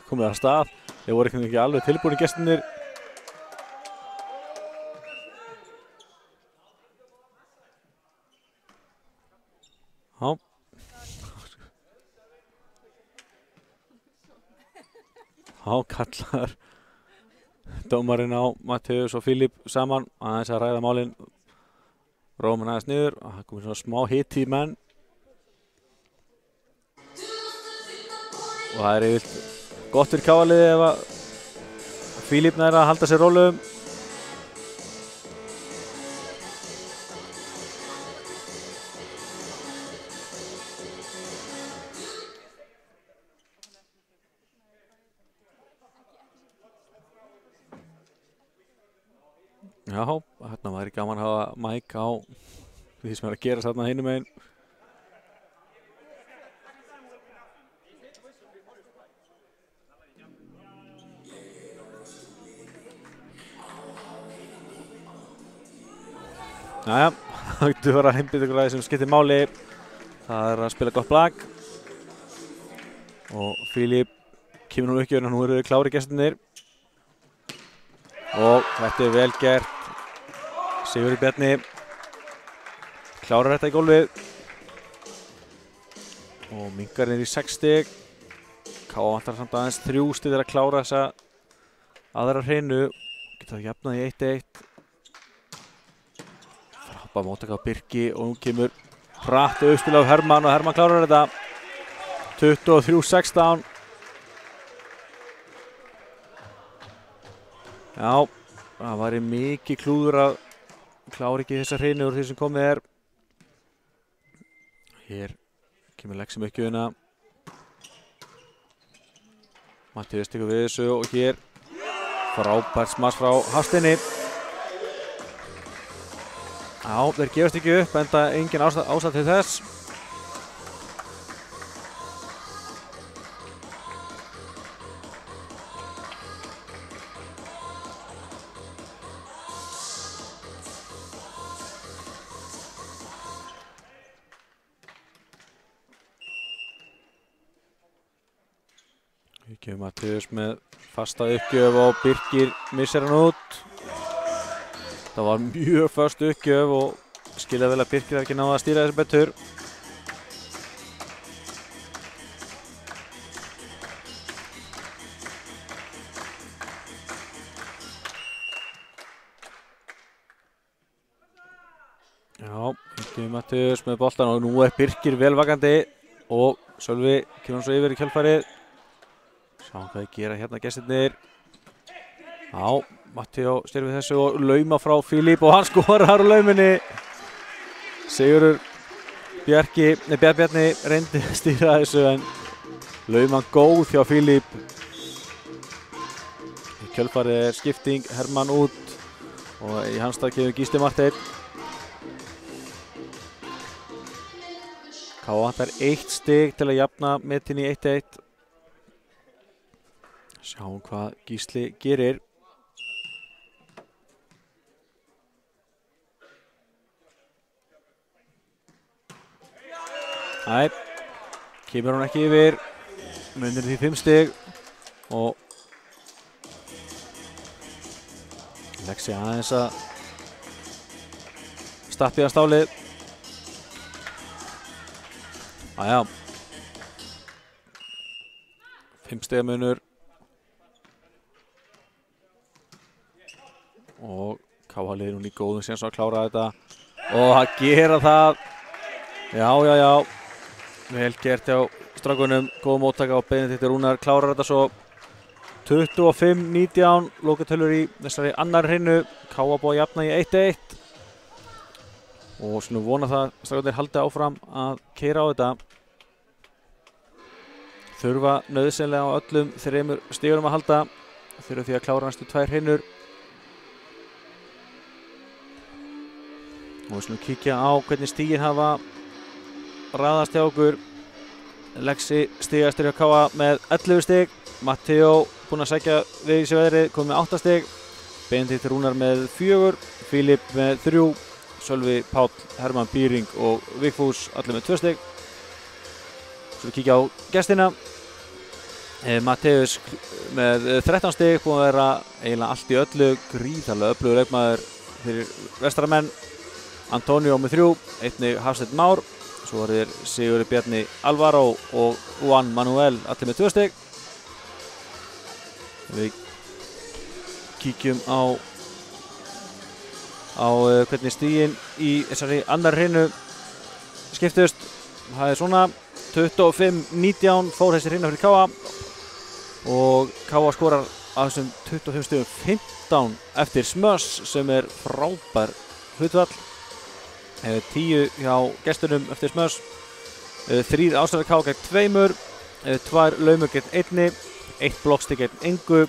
komið að stað, þeir voru ekki alveg tilbúinir gestirnir. Já. Já, kallar dómarinn á Matteus og Filip saman aðeins að ræða málin. Róman aðeins niður, það komið svona smá hiti í menn. Og það er yfirleitt gott fyrir KA-liðið ef að Filip nær að halda sér rólegum. Já, hérna væri gaman að hafa Mike á því sem er að gera þarna hinum megin. Jæja, það getur verið að einbeita sem skiptir máli. Það að spila gott lag. Og Filip kemur nú uppgjörn og nú eru klári gestirnir. Og þetta vel gert. Sigurður Bjarni klárar þetta í gólfið. Og minkar niður í 6 stig. K.A. vantar samt aðeins 3 stig til að klára þessa aðra hreinu. Geta það jafnað í 1-1. Frábær móttaka á Birki og nú kemur hratt uppspil af Hermann og Hermann klárar þetta. 23-16. Já, það væri mikið klúður að klára ekki þessa hreinu úr því sem komið er. Hér kemur Lexi með uppgjöfina. Mattías tekur við þessu og hér frábært smass frá Hafsteini. Já, þeir gefast ekki upp, enda engin ástæða til þess. Mattías með fasta uppgjöf og Birkir missir hann út. Það var mjög föst uppgjöf og skilja vel að Birkir ekki náða að stýra þessu betur. Já, Mattías með boltan og nú er Birkir vel vakandi og Sölvi kemur svo yfir í kjölfarið. Sjáum hvað þið gera hérna gestirnir. Já, Mattíó styrir við þessu og lauma frá Filip og hann skorar úr lauminni. Sigurður Bjarni reyndi að stýra þessu en lauman góð hjá Filip. Í kjölfarið er skipting, Hermann út og í hans stað kemur Gísli Marteinn. K.A. vantar 1 stig til að jafna metin í 1-1. Sjáum hvað Gísli gerir. Æ, kemur hún ekki yfir. Munir því 5 stig og Lexi aðeins að stappiða stálið. Æja, 5 stiga munur. Og K.A. liður hún í góðum séns að klára þetta og að gera það. Já, vel gert hjá strákunum, góð móttaka og Benediktur Rúnar klárar þetta svo. 25-19 lokatölur í þessari annar hreinu. K.A. búið að jafna í 1-1 og svona vona það strákunir haldi áfram að keyra á þetta. Þurfa nauðsynlega á öllum 3 stigum að halda. Þurfa því að klára næstu 2 hreinur. Og við slumum kíkja á hvernig stigin hafa raðast hjá okkur. Lexi stigastur hjá K.A. með 11 stig. Mattíó búinn að sækja við í sig veðrið, komið með 8 stig. Benediktur Rúnar með 4. Filip með 3. Sölvi, Páll, Hermann, Býring og Vigfús allir með 2 stig. Svo við kíkja á gestina. Mattíus með 13 stig, búinn að vera eiginlega allt í öllu, gríðarlega öflugur leikmaður fyrir vestaramenn. Antonio með 3, einnig Hafsteinn Már, svo er þeir Sigurður Bjarni Alvaro og Juan Manuel allir með 2 stig. Við kíkjum á hvernig stigin í þessari annar hreinu skiptust. Það er svona 25-19 fór þessi hreina fyrir K.A. og K.A. skorar af þessum 25 stigum 15 eftir smöss sem er frábær hlutfall. 10 hjá gestunum eftir smöss, 3 ástarðar K.A. gegn 2, 2 laumur gegn 1, 1 blokkstig gegn engu,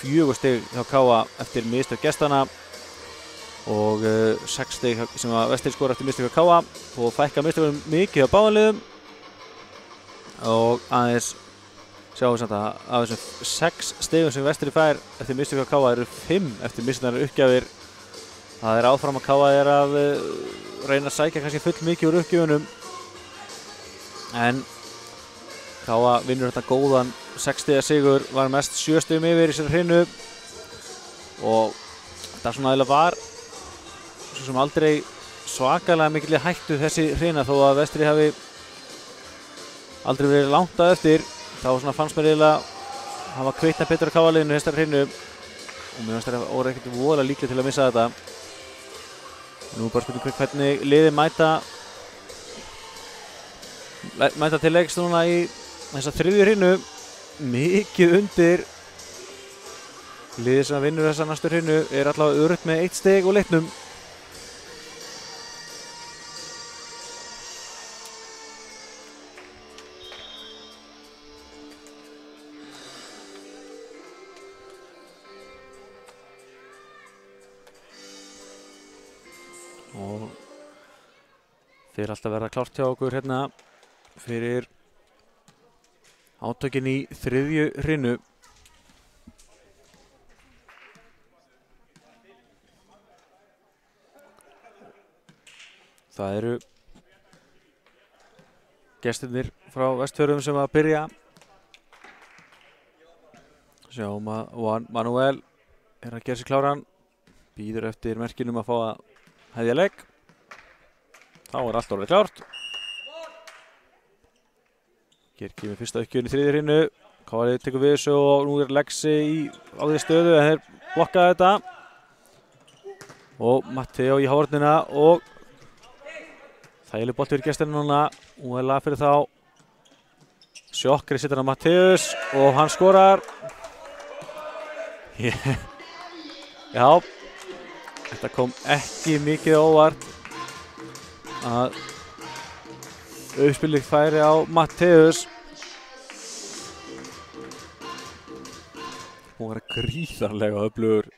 4 stig hjá K.A. eftir mistök gestana og 6 stig sem að Vestir skora eftir mistök hjá K.A. og fækka mistökum mikið hjá báðanliðum og aðeins sjáum við samt að af þessum 6 stigum sem Vestir fær eftir mistök hjá K.A. eru 5 eftir mistöknar uppgjafir Það áfram að Káa að reyna að sækja kannski full mikið úr uppgjöfunum. En Káa vinnur þetta góðan 6 stiga sigur, var mest 7 stigum yfir í sér hrinu. Og þetta svona eiginlega var svo sem aldrei svakalega mikil hættu þessi hrina, þó að Vestri hafi aldrei verið langt að eftir. Þá svona fannst mér eiginlega hafa kveitnað betur á Káa-liðinu í þessari hrinu. Og mér finnst þetta voru ekkert voðalega líklega til að missa þetta. Nú bara spurning hvernig liðið mæta til leiks núna í þessa 3. hrinu. Mikið undir. Liðið sem vinnur þessa næstu hrinu allavega öruggt með 1 stig úr leiknum. Og þeir alltaf verða klárt hjá okkur hérna fyrir átökin í 3. hrinu. Það eru gestirnir frá Vestfjörðum sem að byrja. Sjáum að Manuel að gera sig kláran. Bíður eftir merkinum að fá að hefja leik. Þá allt orðið klárt. Hér kemur fyrsta uppgjörn í 3. hrinu. Káa-liðið tekur við þessu og nú Lexi á því stöðu en þeir blokkaði þetta. Og Matteo í hárnina og þægileg bolti fyrir gestina núna. Úela fyrir þá. Sjokkri setur hann Matteus og hann skorar. Já. Þetta kom ekki mikið óvart að uppspilið færi á Matteus. Hún var gríðarlega öflugur.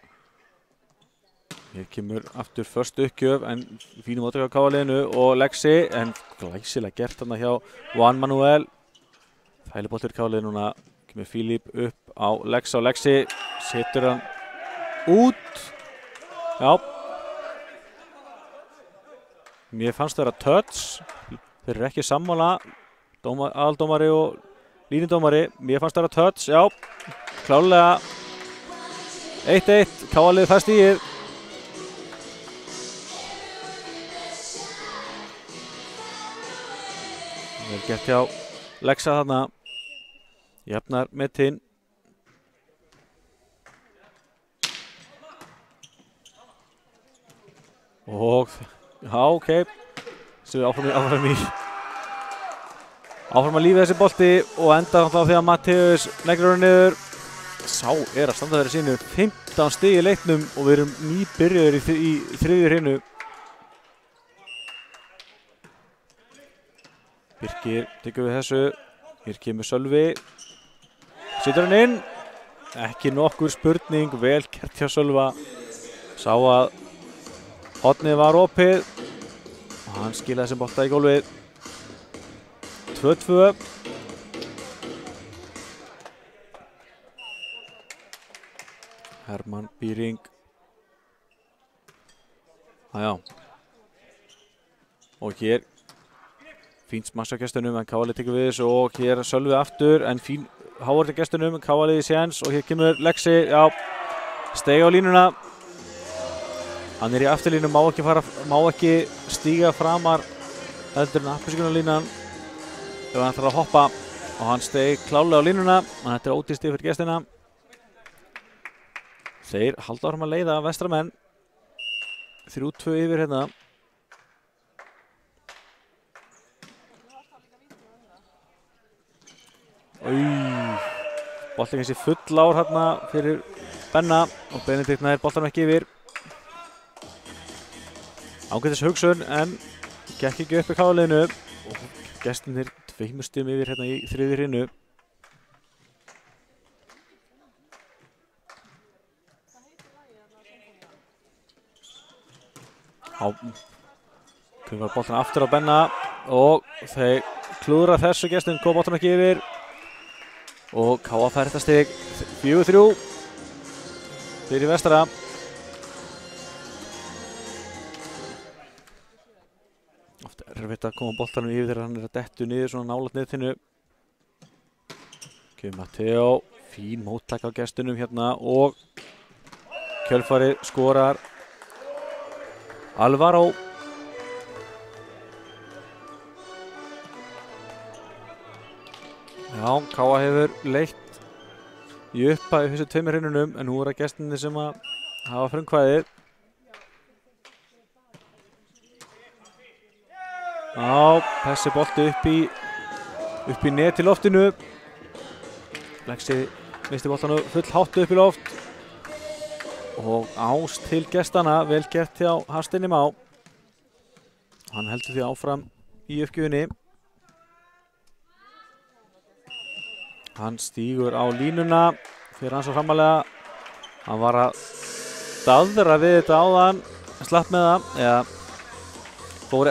Hér kemur aftur först uppgjöf en fínum átöku á Káa-liðinu og Lexi en glæsilega gert þarna hjá Juan Manuel. Þægileg bolti fyrir Káa-liðinu núna. Kemur Filip upp á Lexi setur hann út. Já. Mér fannst það vera touch. Þeir eru ekki sammála. Aðaldómari og línudómari. Mér fannst það vera touch. Já. Klálega. 1-1. Káa-liðið fær stigið. Vel gert hjá Lexa þarna. Jafnar metinn. Og já, ok. Svo áfram að lífa þessi bolti og enda þá því að Matteus leggur hann niður. Sá að standa þeirra sínu 15 stig í leiknum og við erum nýbyrjaðir í 3. hrinu. Birkir tekur við þessu. Hér kemur Sölvi. Setur hann inn. Ekki nokkur spurning. Vel gert hjá Sölva. Sá að hornið var opið og hann skilaði þessum bolta í gólfið. 2-2. Hermann Býring. Jájá. Og hér fínt smass á gestunum en Káa-liðið tekur við þessu og hér Sölvi aftur en fín hávarð á gestunum, Káa-liðið séns og hér kemur Lexi. Já, steig á línuna. Hann í afturlínu, má ekki stíga framar heldur en appelsínulínan ef hann ætlar að hoppa og hann steig klálega á línuna og þetta ódýrt stig fyrir gestina. Þeir halda áfram að leiða vestramenn 3-2 yfir hérna. Boltinn kannski full ár hérna fyrir Benna og Benedikt nær boltanum ekki yfir. Ágætis hugsun en gekk ekki upp í Káa-liðinu og gestirnir 2 stigum yfir hérna í 3. hrinu. Kemur boltan aftur á Benna og þeir klúðra þessu gestin, kom boltan ekki yfir og Káa fær þetta stig 4-3 fyrir Vestara. erfitt að koma boltanum yfir þegar hann að dettu niður svona nálægt netinu. Matteo, fín móttaka á gestunum hérna og kjölfarið skorar Alvaro. Já, Káa hefur leitt í upphæði þessu tveimur hrinunum en nú það gestinni sem að hafa frumkvæðið. Já, þessi bolti upp í net í loftinu. Lexi misti boltanu full háttu upp í loft og ás til gestana, vel gert hjá Hafsteini Má. Hann heldur því áfram í uppgjöfinni. Hann stígur á línuna fyrir hann svo framalega. Hann var að daðra við þetta áðan, slapp með það, eða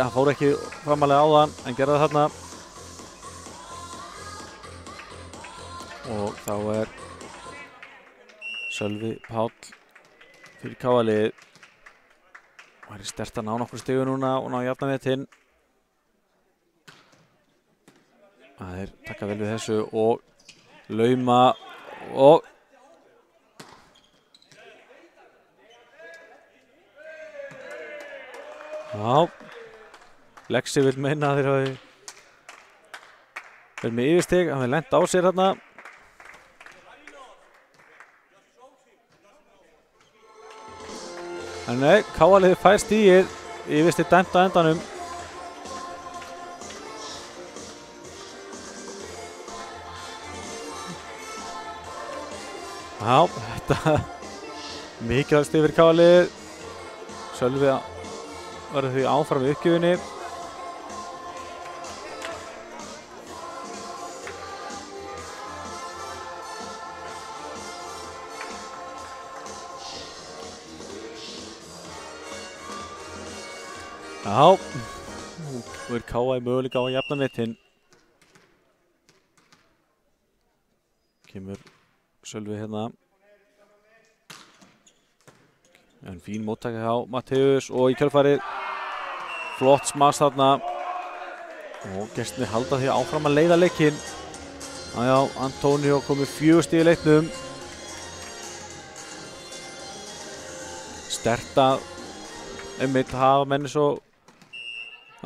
hann fór ekki framalega áðan en gerði það þarna. Og þá er Sölvi Páll fyrir Káa-liðið. Það er sterkt að ná nokkur stigu núna og ná jafna metinn. Það er taka vel við þessu og lauma og já, Lexi vil meina að þeir hafi verið með yfirstig, hann vil lent á sér hérna. En nei, Káa-liðið fær stigið, yfirstig dæmt á endanum. Já, þetta mikilvægt stig fyrir Káa-liðið. Sölvi verður því áfram í uppgjöfinni. Já, nú er Káa í möguleika á að jafna metinn. Kemur Sölvi hérna. En fín móttaka hjá Matteus og í kjölfarið flott smass þarna. Og gestinni halda því áfram að leiða leikinn. Já, Antonio komið 4 stig í leiknum. Sterkt að einmitt hafa menni svo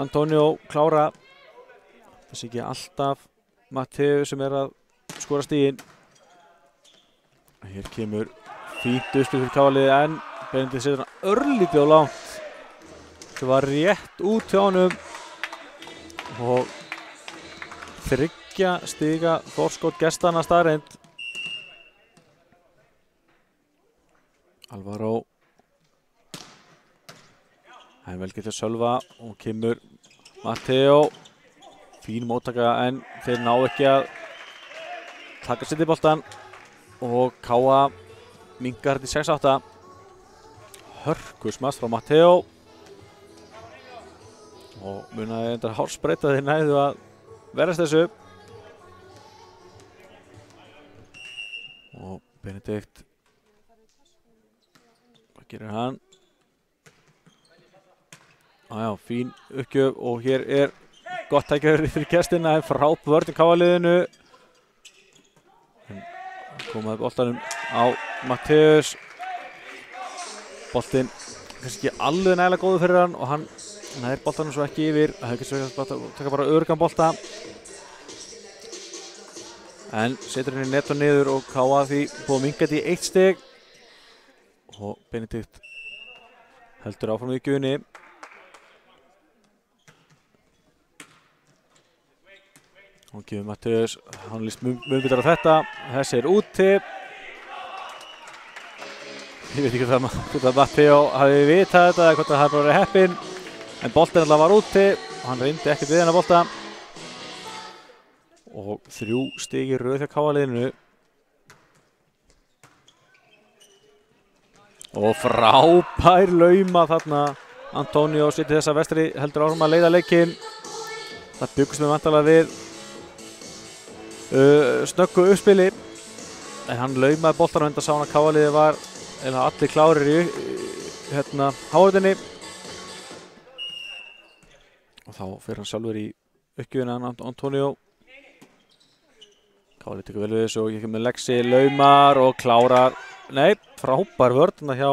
Antonio klára. Það sé ekki alltaf Matteus sem er að skora stiginn. Hér kemur fínt uppspil fyrir Káa-liðið en Benedikt setur hann örlítið á langt. Það var rétt út hjá honum og 3 stiga forskot gestanna staðreynd. Alvaro. Það er vel getið að Sölva og kemur Matteo. Fín móttaka en þeir ná ekki að taka sitt í boltan og Káa minkar þetta í 6-8. Hörkusmast frá Matteo og munaði endar hálfsbreytt að þeir næðu að verðast þessu. Og Benedikt, hvað gerir hann? Já, fín uppgjöf og hér er gott tækifæri fyrir gestina, frábær vörn í Káa-liðinu. Komaði boltanum á Matteus. Boltinn kannski ekki alveg nægilega góður fyrir hann og hann nær boltanum svo ekki yfir. Það hefði ekki taka bara öruggan bolta. En setur henni net og niður og Káa því búið að minnka þetta í 1 stig. Og Benedikt heldur áfram í uppgjöfinni. Og gefur Matteus, hann líst mjög á þetta. Þessi er úti. Ég veit ekki hvort að Matteo hafi vitað þetta eða hvort að það hafi bara verið heppinn. En boltinn alltaf var úti og hann reyndi ekkert við hennar bolta. Og 3 stig í röð hjá Káa-liðinu. Og frábær lauma þarna. Antonio situr þessa vestri, heldur áfram að leiða leikinn. Það byggust með vantarlega við snöggu uppspili. En hann laumaði boltanum enda sá hann að Káa-liðið var eða allir klárir í háurðinni. og þá fyrir hann sjálfur í uppgjöfina Antonio. Káli tekur vel við þessu og ég kemur með Lexi, laumar og klárar. Nei, frábær vörn hjá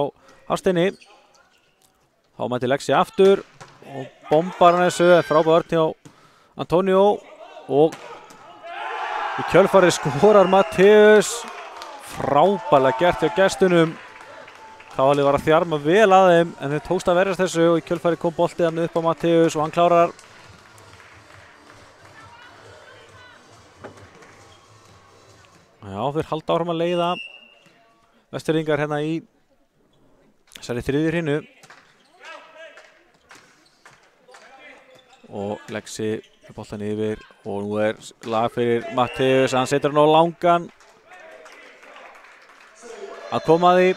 Hafsteini. Þá mæti Lexi aftur og bombar hann þessu, frábær vörn hjá Antonio og í kjölfarið skorar Matteus. Frábærlega gert hjá gestunum. Káli var að þjarma vel að þeim en þeir tókst að verjast þessu og í kjölfarið kom boltið upp á Matteus og hann klárar. Já, þeir halda áfram að leiða Vestfirðingar hérna í þessari þriðju hrynu. Og Lexi boltan yfir og nú lag fyrir Matteus, hann setur hann á langan. Að koma að því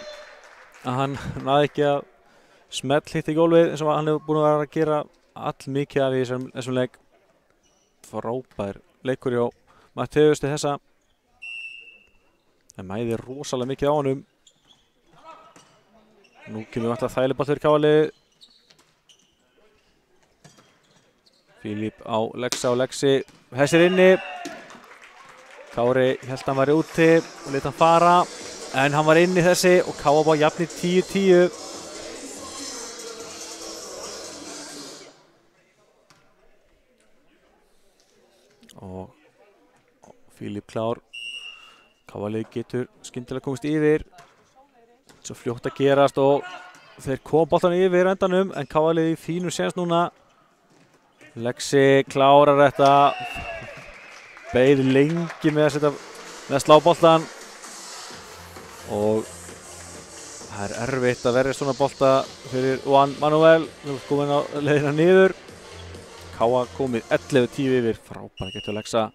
að hann náði ekki að smell hitt í gólfið eins og hann hefur búin að vera að gera allmikið af í þessum leik. Frábær leikur hjá Matteus til þessa. Það mæðir rosalega mikið á honum. Nú kemur alltaf þægileg fyrir Káli. Filip á Lexi. Þessir inni. Kári held hann væri úti og lét hann fara. En hann var inni þessi og Káa bá jafn í 10-10. Og Filip klár. Káalið getur skyndilega komist yfir. Svo fljótt að gerast og þeir kom boltan yfir endanum en Káalið í fínum séns núna. Lexi klárar þetta. Beið lengi með að slá boltan. Og það erfitt að verja svona bolta fyrir Juan Manuel. Nú er komin á leiðina niður. Káa komið 11-10 yfir. Frábært getur Lexa.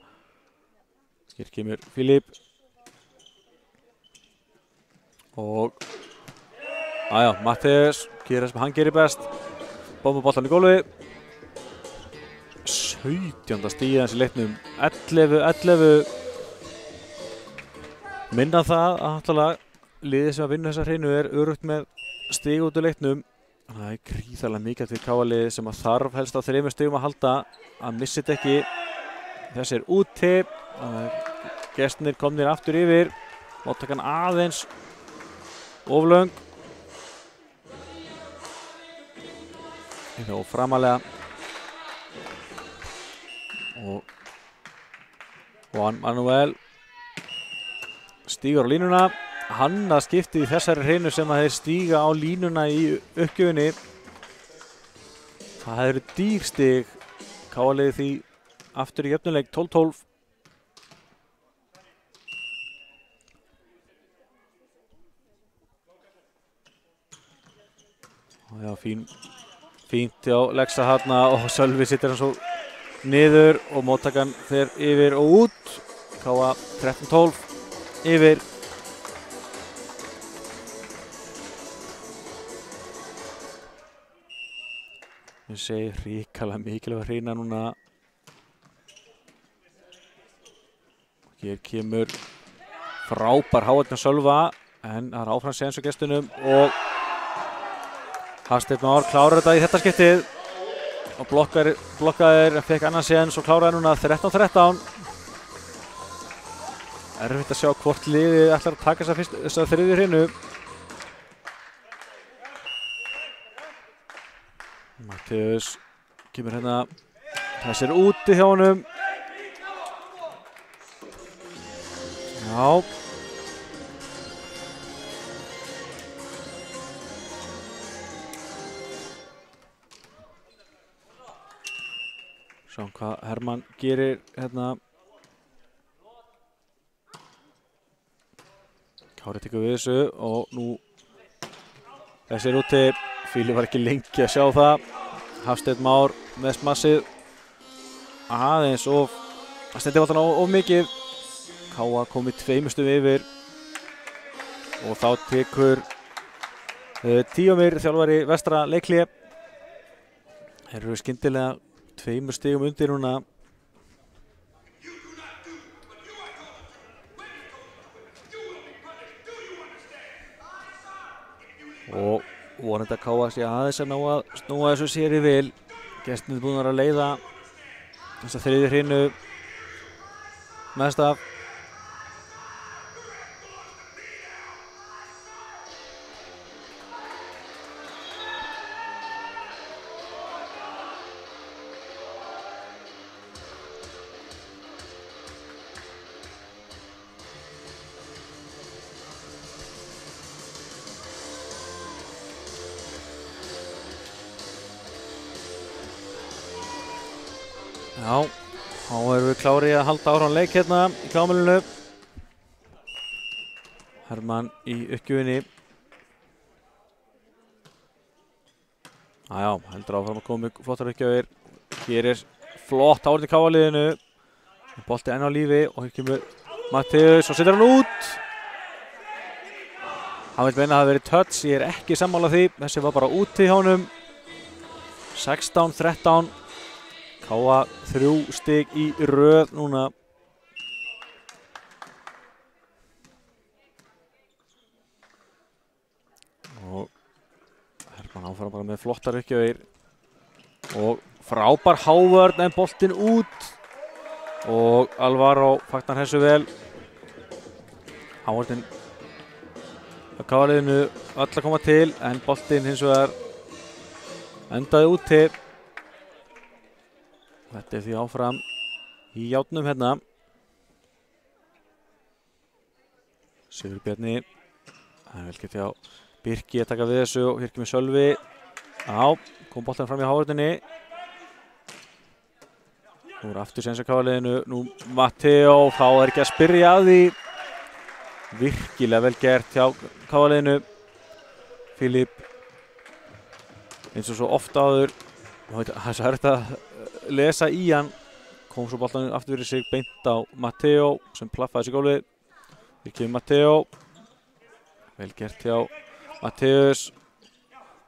Hér kemur Filip. Og Matteus gerir það sem hann gerir best. Bomba boltan í gólfi. 17. stigið hans í leiknum. 11-11. Minna það að liðið sem að vinna þessa hreinu örugt með stig út úr leiknum. Það gríðarlega mikið fyrir Káa-liðið sem að þarf helst á 3 stigum að halda. Að missi þetta ekki. Þessi úti. Gestirnir komnir aftur yfir. Móttakan aðeins oflöng. Og framalega. Og Juan Manuel stígur á línuna. Hann að skipti í þessari hreinu sem að þeir stíga á línuna í uppgjöfinni. Það eru dýrstig. Káa-liðið því aftur í jöfnuleik 12-12. Já, fínt hjá Lexa þarna og Sölvi sittir hann svo niður og móttakan fer yfir og út. Káa 13-12 yfir. Ég segi ríkala mikilvæg hreina núna. Hér kemur frábær háarna Sölva en það er áfram séns á gestunum og Hafsteinn Már klárar þetta í þetta skiptið og blokkaðir en fekk annan séns og kláraði núna 13-13. Erfitt að sjá hvort liðið ætlar að taka þessa þriðju hreinu. Matteus kemur hérna. Þessi úti hjá honum. Já. Sjáum hvað Hermann gerir hérna. Kári tekur við þessu og nú þessi úti. Fíli var ekki lengi að sjá það. Hafsteinn Már með smassið. Aðeins of stendi valdan of mikið. Káa komið 2 stigum yfir. Og þá tekur Tíomir þjálfari vestra leikhlé. Þeir eru skyndilega 2 stigum undir núna. Og vonandi að Káa sé aðeins að ná að snúa þessu séri vil. Gestirnir búin að leiða þessa þriðju hrinu mest af. Já, þá erum við klárið að halda áfram leik hérna í klámölinu. Hermann í uppgjöfinni. Já, heldur áfram að koma flottar uppgjöfir. Hér er flott árið í káaliðinu. Bolti enn á lífi og hér kemur Matteus og setur hann út. Hann vil meina að það hafi verið touch, ég er ekki sammála því. Þessi var bara úti hjá honum. 16-13. Káa 3 stig í röð núna. Og Hermann áfram bara með flottar uppgjöfir. Og frábær hávörn en boltinn út. Og Alvaro fagnar þessu vel. Hávörnin að káaliðinu öll að koma til en boltinn hins vegar endaði úti. Þetta er því áfram í járnum hérna. Sigurbjarni. Það er vel gett hjá Birki að taka við þessu og hér kemur Sölvi. Já, kom boltan fram í hávörninni. Nú er aftur séns að káaliðinu. Nú Matteo, þá er ekki að spyrja að því. Virkilega vel gert hjá káaliðinu. Filip. Eins og svo ofta áður. Það er hægt að lesa í hann. Kom svo boltan aftur fyrir sig beint á Matteo sem plaffaði sig gólfið. Hér kemur Matteo. Vel gert hjá Matteus.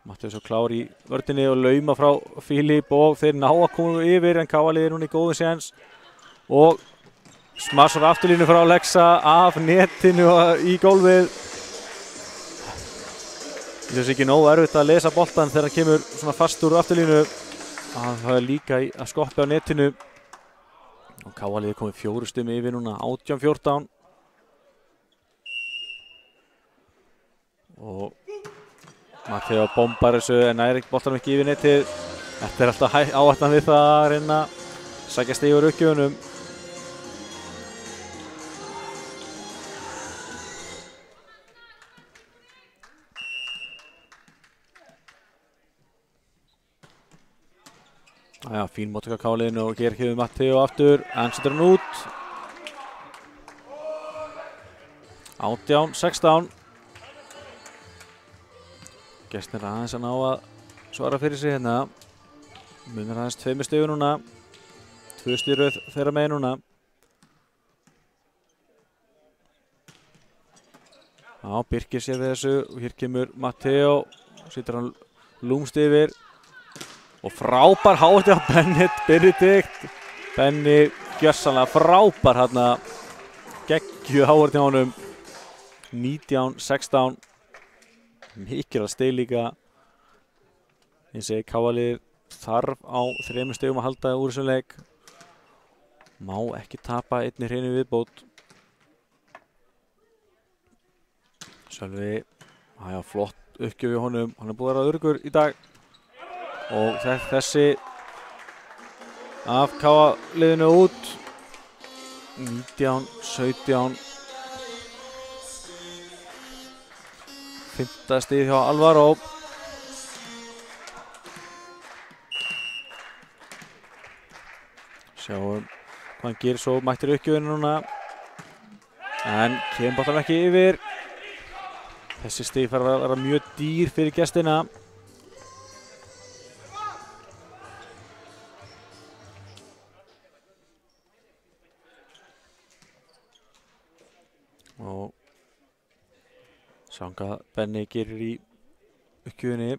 Matteus er klár í vörninni og lauma frá Filip og þeir ná að koma yfir en káaliðið er núna í góðum séns. Og smassar afturlínu frá Alexa af netinu í gólfið. Ég sé ekki nógu erfitt að lesa boltan þegar hann kemur svona fast úr afturlínu. Það er líka að skoppa á netinu. Og káaliðið komið 4 stigum yfir núna, 18-14. Og Matteo bombar þessu en næri boltanum ekki yfir netið. Þetta er alltaf áhættan við það að reyna að sækja stig úr uppgjöfunum. Já, fín móttaka káaliðinu og hér kemur Matteo aftur, en setur hann út. 18-16. Gestirnir aðeins að ná að svara fyrir sig hérna. Munar aðeins 2 stigum núna. 2 stig í röð þeirra megin núna. Já, Birkir sér við þessu og hér kemur Matteo. Setur hann lúmst yfir. Og frábær hávörn á Bennett Benedikt. Benni gjörsamlega frábær hérna. Geggjuð hávörn hjá honum. 19-16. Mikilvægt stig líka. Ég segi káaliðið þarf á 3 stigum að halda úr þessum leik. Má ekki tapa einni hreinu viðbót. Sölvi. Já, flott uppgjöf í honum. Hann er búið að vera öruggur í dag. Og þessi af káaliðinu út. 19-17. 5. stig hjá Alvaro. Sjáum hvað hann gerir svo mættir uppgjöfinu núna. En kemur boltan ekki yfir. Þessi stig fara að vera mjög dýr fyrir gestina. Og sjáum hvað Benni gerir í uppgjöfinni.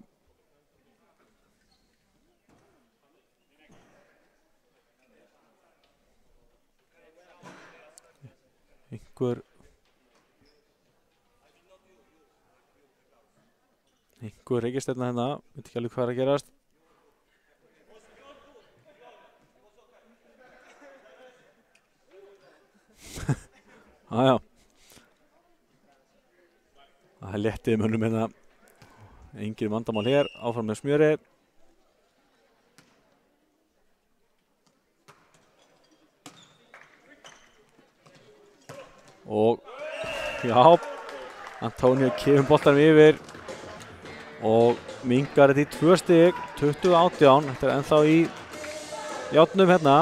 Einhver reikistefna hérna, veit ekki alveg hvað er að gerast. Já. Það er léttið mönnum hérna. Engin vandamál hér, áfram með smjöri. Og já, Antonio kemur boltanum yfir og mingar þetta í 2 stig, 20-18. Þetta er ennþá í járnum hérna.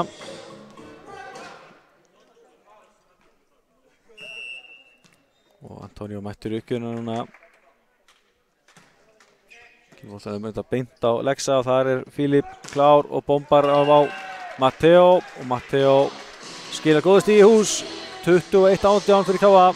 Og Antonio mættur uppgjöruna núna. Boltanum þetta beint á Lexa og þar er Filip klár og bombar á Matteo. Og Matteo skilar góðu stig í hús. 21-18 fyrir KA.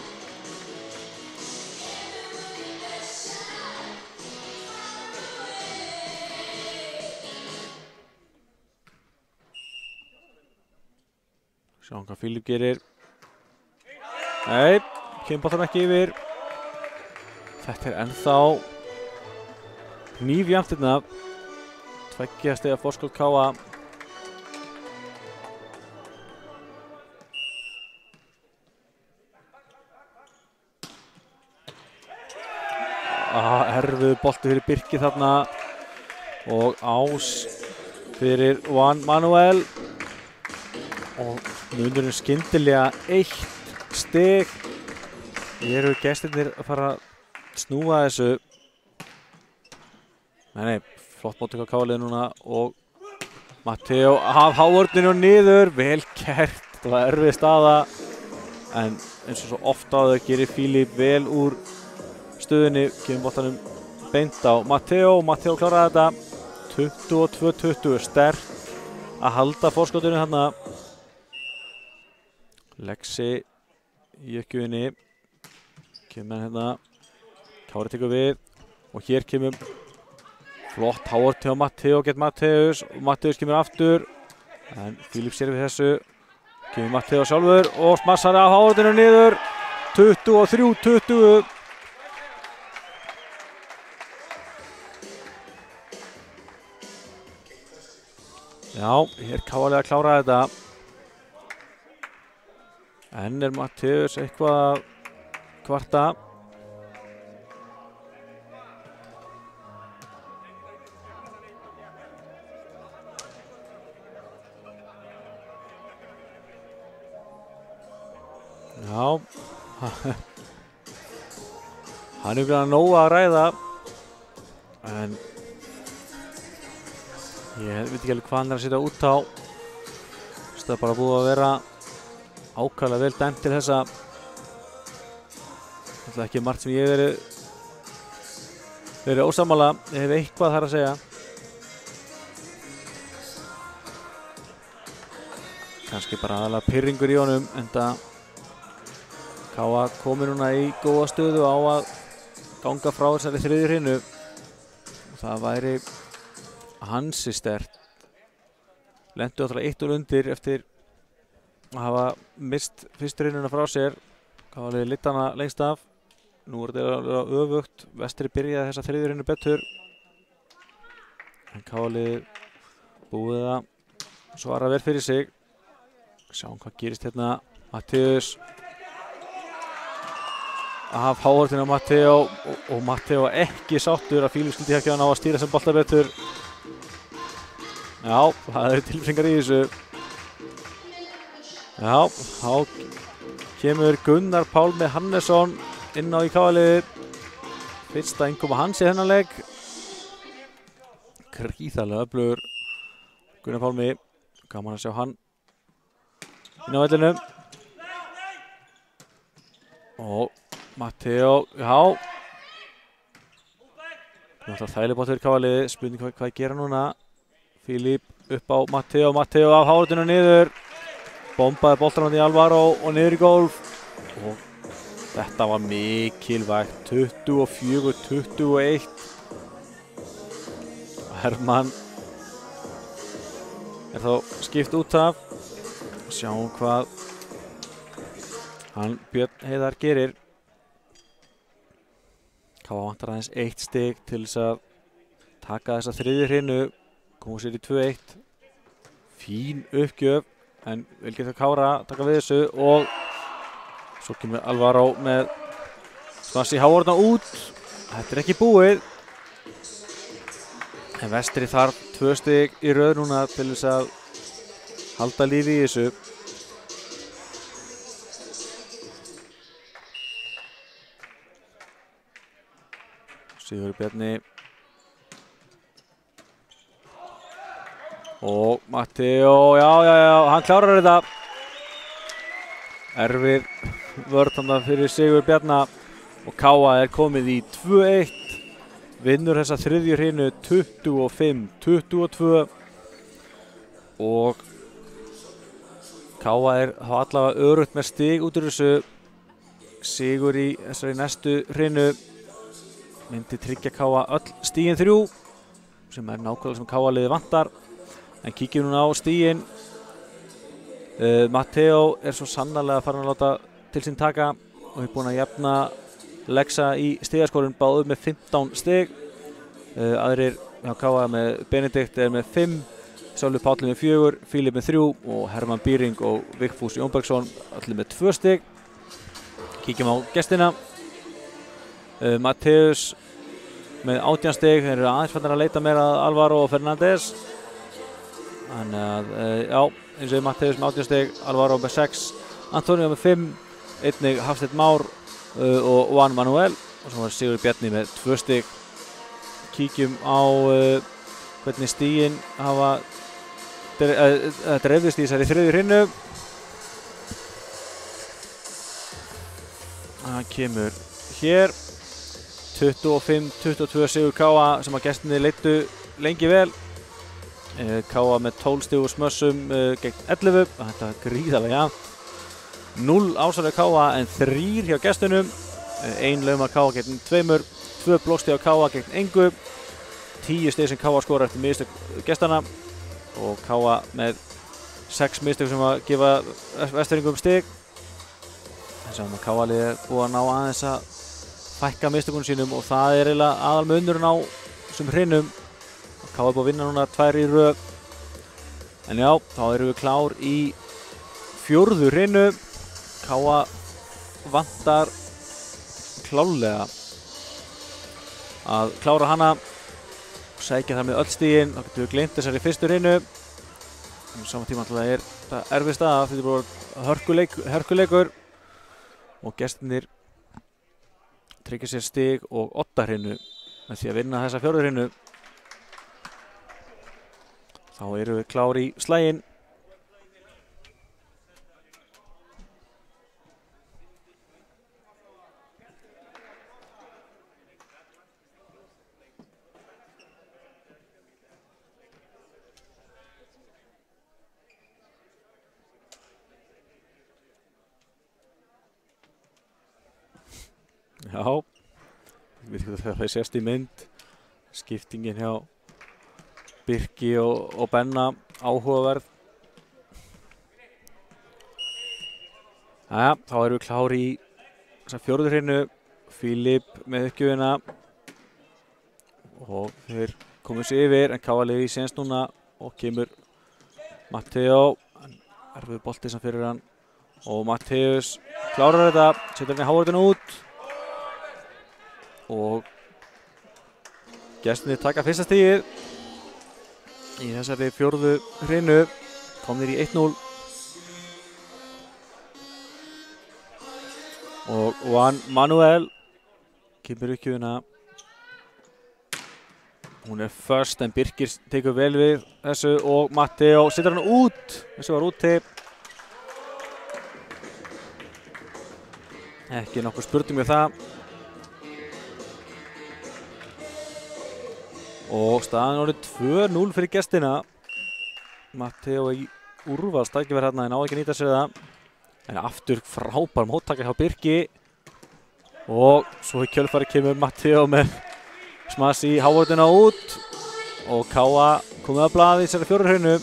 Sjáum hvað Filip gerir. Nei, kemur boltanum ekki yfir. Þetta er ennþá hnífjafnt hérna. 2 stiga forskot KA. Erfiðu bolti fyrir Birki þarna og ás fyrir Juan Manuel og munurinn skyndilega 1 stig. Eru gestirnir að fara að snúa þessu? Nei, flott móti á KA-liði núna og Matteo af háorninu og niður, vel gert. Það var erfið staða en eins og svo oft áður gerir Filip vel úr stöðunni, kemur boltanum beint á Matteo. Matteo kláraði þetta 22-20, sterkt að halda forskotinu hérna. Lexi í uppgjöfinni, kemur hann hérna, Kári tekur við og hér kemur flott háort hjá Matteo, get Matteus og Matteus kemur aftur en Filip sér við þessu, kemur Matteo sjálfur og smassar af háortinu niður 23-20. Já, hér KA-liði að klára þetta. En er Matteus eitthvað að kvarta? Já, hann er grann nóg að ræða en ég veit ekki alveg hvað hann er að setja út á. Það er bara búið að vera ákaflega vel dæmt til þessa. Það er ekki margt sem ég hef verið ósammála. Ég hef eitthvað þar að segja. Kannski bara aðalega pirringur í honum enda KA komið núna í góða stöðu á að ganga frá þessari 3. hrynu. Það væri hansi sterkt. Lentu alltaf 1-0 undir eftir að hafa mist fyrstu hrynuna frá sér. KA-liði litana lengst af. Nú er þetta öfugt. Vestri byrjaði þessa 3. hrynu betur. En KA-liði búið að svara vel fyrir sig. Sjáum hvað gerist hérna. Matteus af háhortinu á Matteo og Matteo ekki sáttur að Filip skildi ekki að ná að stýra sem bolta betur. Já, það eru tilfinningar í þessu. Já, þá kemur Gunnar Pálmi Hannesson inn á í KA-liðið. Fyrsta innkoma hans í þennan leik. Gríðarlega öflugur Gunnar Pálmi. Gaman að sjá hann inn á vellinu. Og Matteo, já. Það er þægileg bolti fyrir KA-liðið. Spurning hvað gera núna. Filip upp á Matteo, Matteo af hárutinu niður. Bombaði boltanum í Alvaro og niður í gólf. Og þetta var mikilvægt. 24-21. Hermann er þá skipt út af. Sjáum hvað hann Björn Heiðar gerir. KA vantar aðeins 1 stig til þess að taka þessa 3. hrynu. Koma sér í 2-1. Fín uppgjöf en vil geta Kára taka við þessu og Svo kemur Alvaro með smassi háorðna út. Þetta ekki búið. En Vestri þarf 2 stig í röð núna til þess að halda lífi í þessu. Sigur Bjarni. Og Matteo, já, hann klárar þetta. Erfið vörn þarna fyrir Sigur Bjarna og Káa komið í 2-1. Vinnur þessa þriðju hrinu 25-22 og Káa þá allavega öruggt með stig út úr þessu. Sigur í þessari næstu hrinu myndi tryggja Káa öll stigin 3 sem nákvæmlega sem Káa liði vantar. En kíkjum núna á stigin. Matteo svo sannarlega farin að láta til sín taka og búinn að jafna Lexa í stigaskorun, báður með 15 stig. Aðrir hjá Káa með Benedikt með 5, Sölvi Páll með 4, Fílip með 3 og Hermann Býring og Vigfús Jónbergsson allir með 2 stig. Kíkjum á gestina. Matteus með 18 stig, þeir eru aðeins fannir að leita meira að Alvaro og Fernandes. Þannig að, já, eins og Matteus með 18 stig, Alvaro með 6, Antonio með 5, einnig Hafsteinn Már og Juan Manuel. Og svo var Sigur Bjarni með 2 stig. Kíkjum á hvernig stigin hafa dreifðist í þessari þriðju hrinu. Það kemur hér 25-22 Sigur Káa sem að gestinni leiddu lengi vel. Káa með 12 stig úr smössum gegn 11. Þetta er gríðarlega jafnt. 0 ásarið Káa en 3 hjá gestunum. 1 laumar Káa gegn 2, 2 blókstig á Káa gegn engu. 10 stig sem Káa skora eftir mistök gestana og Káa með 6 mistök sem að gefa Vestfirðingum stig. Þess að Káa liði búið að ná aðeins að fækka mistökunum sínum og það er eiginlega aðal munurinn á þessum hrinum. Káa búið að vinna núna 2 í röð. En já, þá erum við klár í 4. hrinu. Káa vantar klálega að klára hana, sækja það með öll stigin. Þá getum við gleymt þessari 1. hrinu. En á sama tíma alltaf er þetta erfið staða, þetta er bara hörkuleikur og gestirnir tryggja sér stig og 8 hrinu með því að vinna þessa 4. hrinu. Þá erum við klár í slaginn. Já, við veitum að það sést í mynd. Skiptingin hjá Birki og Benna áhugaverð. Jæja, þá erum við klári í þessa 4. hrinu. Fílip með uppgjöfina og þeir komið sér yfir en Káa liði í séns núna og kemur Matteo. Erfið bolti sem fyrir hann og Matteus klárar þetta, setur hann í háorðinu út og gestirnir taka 1. stigið í þessari 4. hrinu, komnir í 1-0 og Juan Manuel kemur uppgjöfina. Hún er först en Birkir tekur vel við þessu og Matteo setur hann út. Þessu var úti. Ekki nokkuð spurning með það. Og staðan orðið 2-0 fyrir gestina. Matteo í úrvalstækifæri hérna, en á ekki að nýta sér það. En aftur frábær móttaka hjá Birki. Og svo í kjölfari kemur Matteo með smass í háorðina út. Og Káa komið að blaði í þessari 4. hrinu.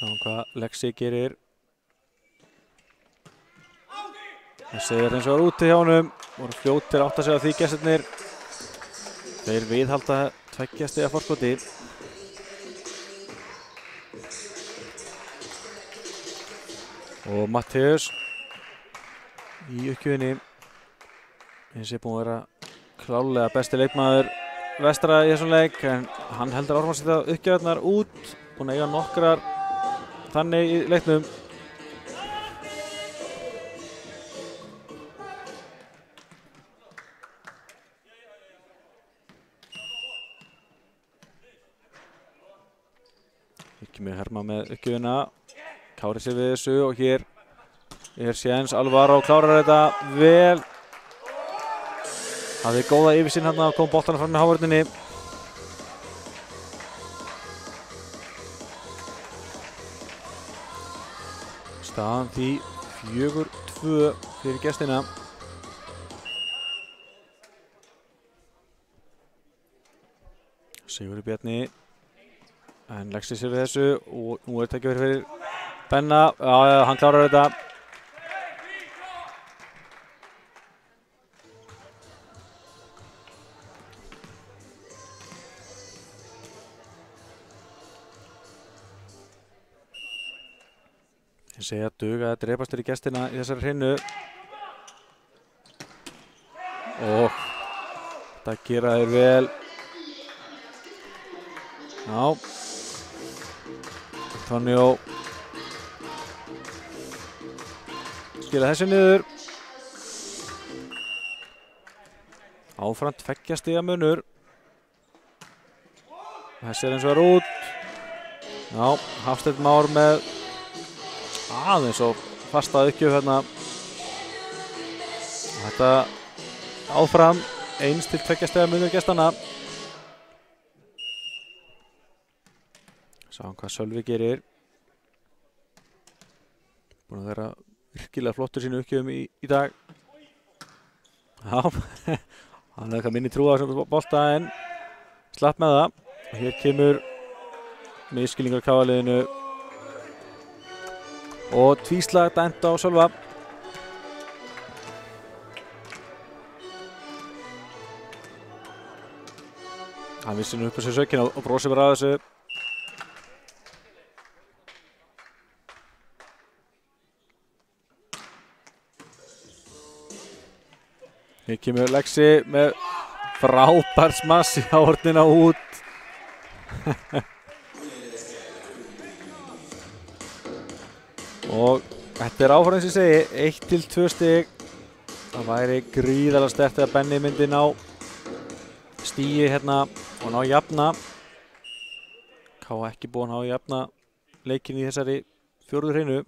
Sjáum hvað Lexi gerir. Þessi er eins og var úti hjá honum. Voru fljótir átt að segja því gestirnir. Þeir viðhalda 2 stiga forskoti. Og Mattheus í uppgjöfinni. Eins er búinn að vera klárlega besti leikmaður vestra í þessum leik, en hann heldur áfram að setja uppgjöfurnar út. Búinn að eiga nokkrar þannig í leiknum. Ekki með herma með uppgjöfuna. Kári sér við þessu og hér er séns. Alvaro klárar þetta vel. Hafði góða yfirsýn hérna og kom boltana fram með hávörninni. Staðan því 4-2 fyrir gestina. Sigurður Bjarni. En Lexi sér við þessu og nú er tækifæri fyrir Benna. Já, hann klárar þetta. Ég segi að duga að drepastur í gestina í þessari hreinu. Og þetta gera þeir vel. Já. Antonio skila þessu niður. Áfram 2 stiga munur. Þessi er eins og er út. Já, Hafsteinn Már með aðeins og fasta uppgjöf hérna. Þetta áfram 1 til 2 stiga munur gestanna. Sáum hvað Sölvi gerir. Búinn að vera virkilega flottur sínu uppgjöfum í dag. Já, hann er eitthvað minni trú á þessum bolta en slapp með það. Hér kemur misskilningur KA-liðinu og tvíslag dæmt á Sölva. Hann vissi nú upp á sér sökina og brosir bara að þessu. Hér kemur Lexi með frábær smass í hornina út. Og þetta er áfram sem ég segi, 1 til 2 stig. Það væri gríðarlega sterkt að Benni myndi ná stigi hérna og ná jafna. KA ekki búinn að ná jafna leikinn í þessari 4. hreinu.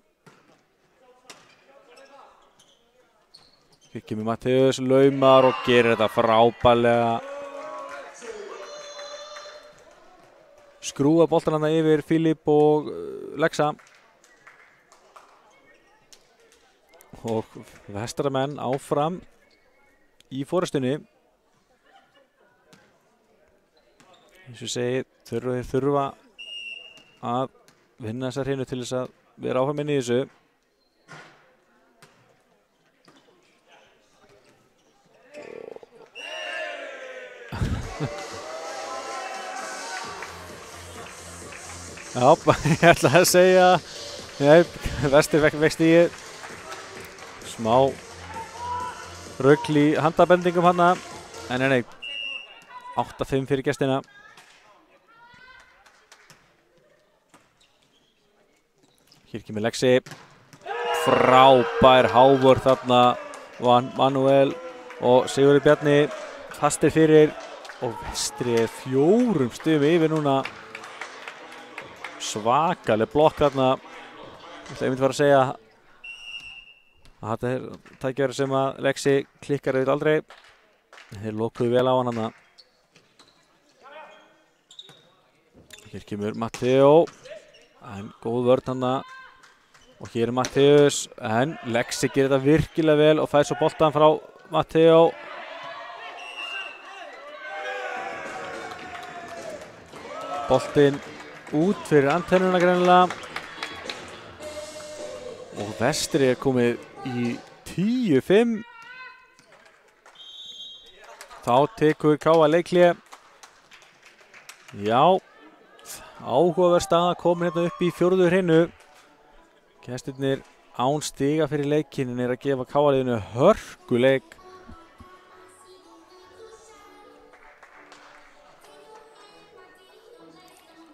Hér kemur Mattheus, laumar og gerir þetta frábærlega. Skrúa boltan hann yfir Filip og Lexa. Og vestramenn áfram í forystunni. Eins og segi, þurfa að vinna þessar hreinu til þess að vera áfram inn í þessu. Já, ég ætla að segja Vestur vext í smá rugl í handabendingum hana. En nei, 8-5 fyrir gestina. Hér kemur Lexi. Frábær hávörð þarna. Manuel og Sigurður Bjarni fastir fyrir og Vestri er 4 stigum yfir núna. Svakaleg blokk þarna. Ég myndi fara að segja að þetta er tækifæri sem að Lexi klikkar auðvitað aldrei. Þeir lokuðu vel á hann hana. Hér kemur Matteo. En góð vörn hana. Og hér er Mattheus. En Lexi gerir þetta virkilega vel og fær svo boltan frá Matteo. Boltinn út fyrir antennuna greinilega. Og Vestri er komið í 10-5. Þá tekur KA leikhlé. Já, áhugaverð staða komin hérna upp í 4. hreinu. Gestirnir án stiga fyrir leikinn en að gefa KR-liðinu hörkuleik.